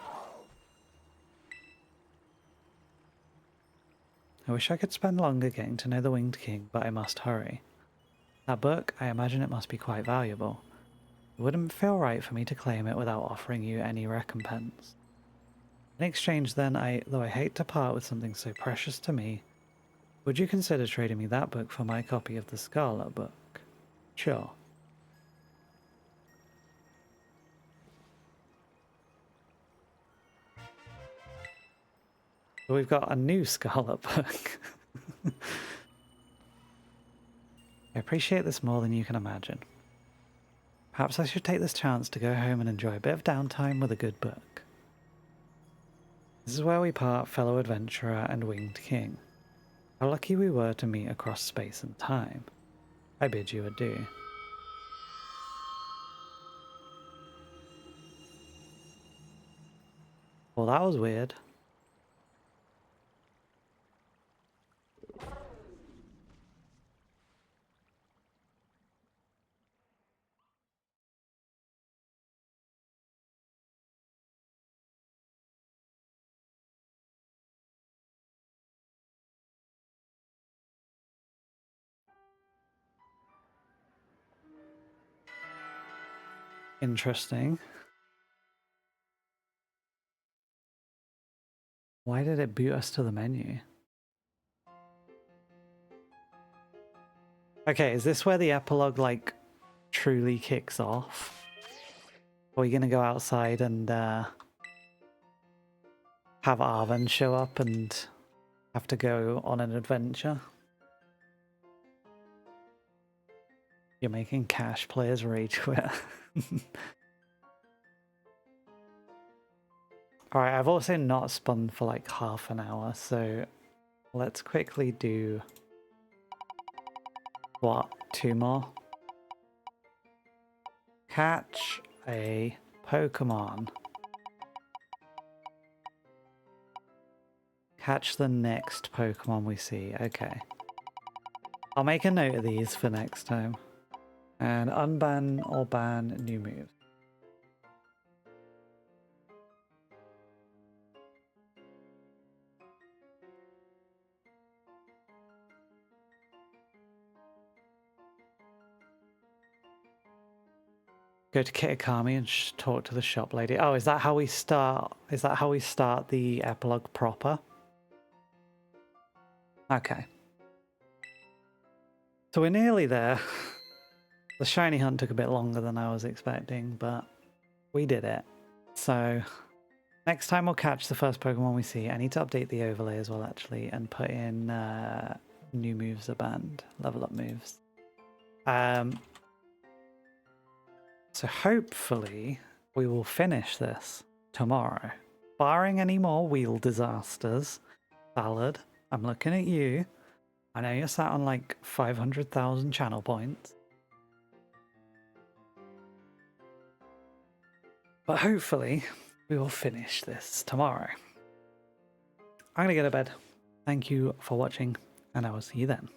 I wish I could spend longer getting to know the Winged King, but I must hurry. That book, I imagine it must be quite valuable. It wouldn't feel right for me to claim it without offering you any recompense. In exchange then, though I hate to part with something so precious to me, would you consider trading me that book for my copy of the Scarlet book? Sure. So we've got a new Scarlet book. I appreciate this more than you can imagine. Perhaps I should take this chance to go home and enjoy a bit of downtime with a good book. This is where we part, fellow adventurer and Winged King. How lucky we were to meet across space and time. I bid you adieu. Well, that was weird. Interesting. Why did it boot us to the menu? Okay, is this where the epilogue, like, truly kicks off? Or are you gonna go outside and, have Arven show up and have to go on an adventure? You're making cash players rage quit. Alright, I've also not spun for like half an hour, so let's quickly do... what? 2 more? Catch a Pokemon. Catch the next Pokemon we see. Okay. I'll make a note of these for next time. And unban or ban new moves. Go to Kitakami and talk to the shop lady. Oh, is that how we start? Is that how we start the epilogue proper? Okay. So we're nearly there. The shiny hunt took a bit longer than I was expecting, but we did it. So next time we'll catch the first Pokemon we see. I need to update the overlay as well, actually, and put in new moves are banned, level up moves. So hopefully we will finish this tomorrow. Barring any more wheel disasters. Salad, I'm looking at you. I know you're sat on like 500,000 channel points. But hopefully we will finish this tomorrow. I'm gonna go to bed. Thank you for watching, and I will see you then.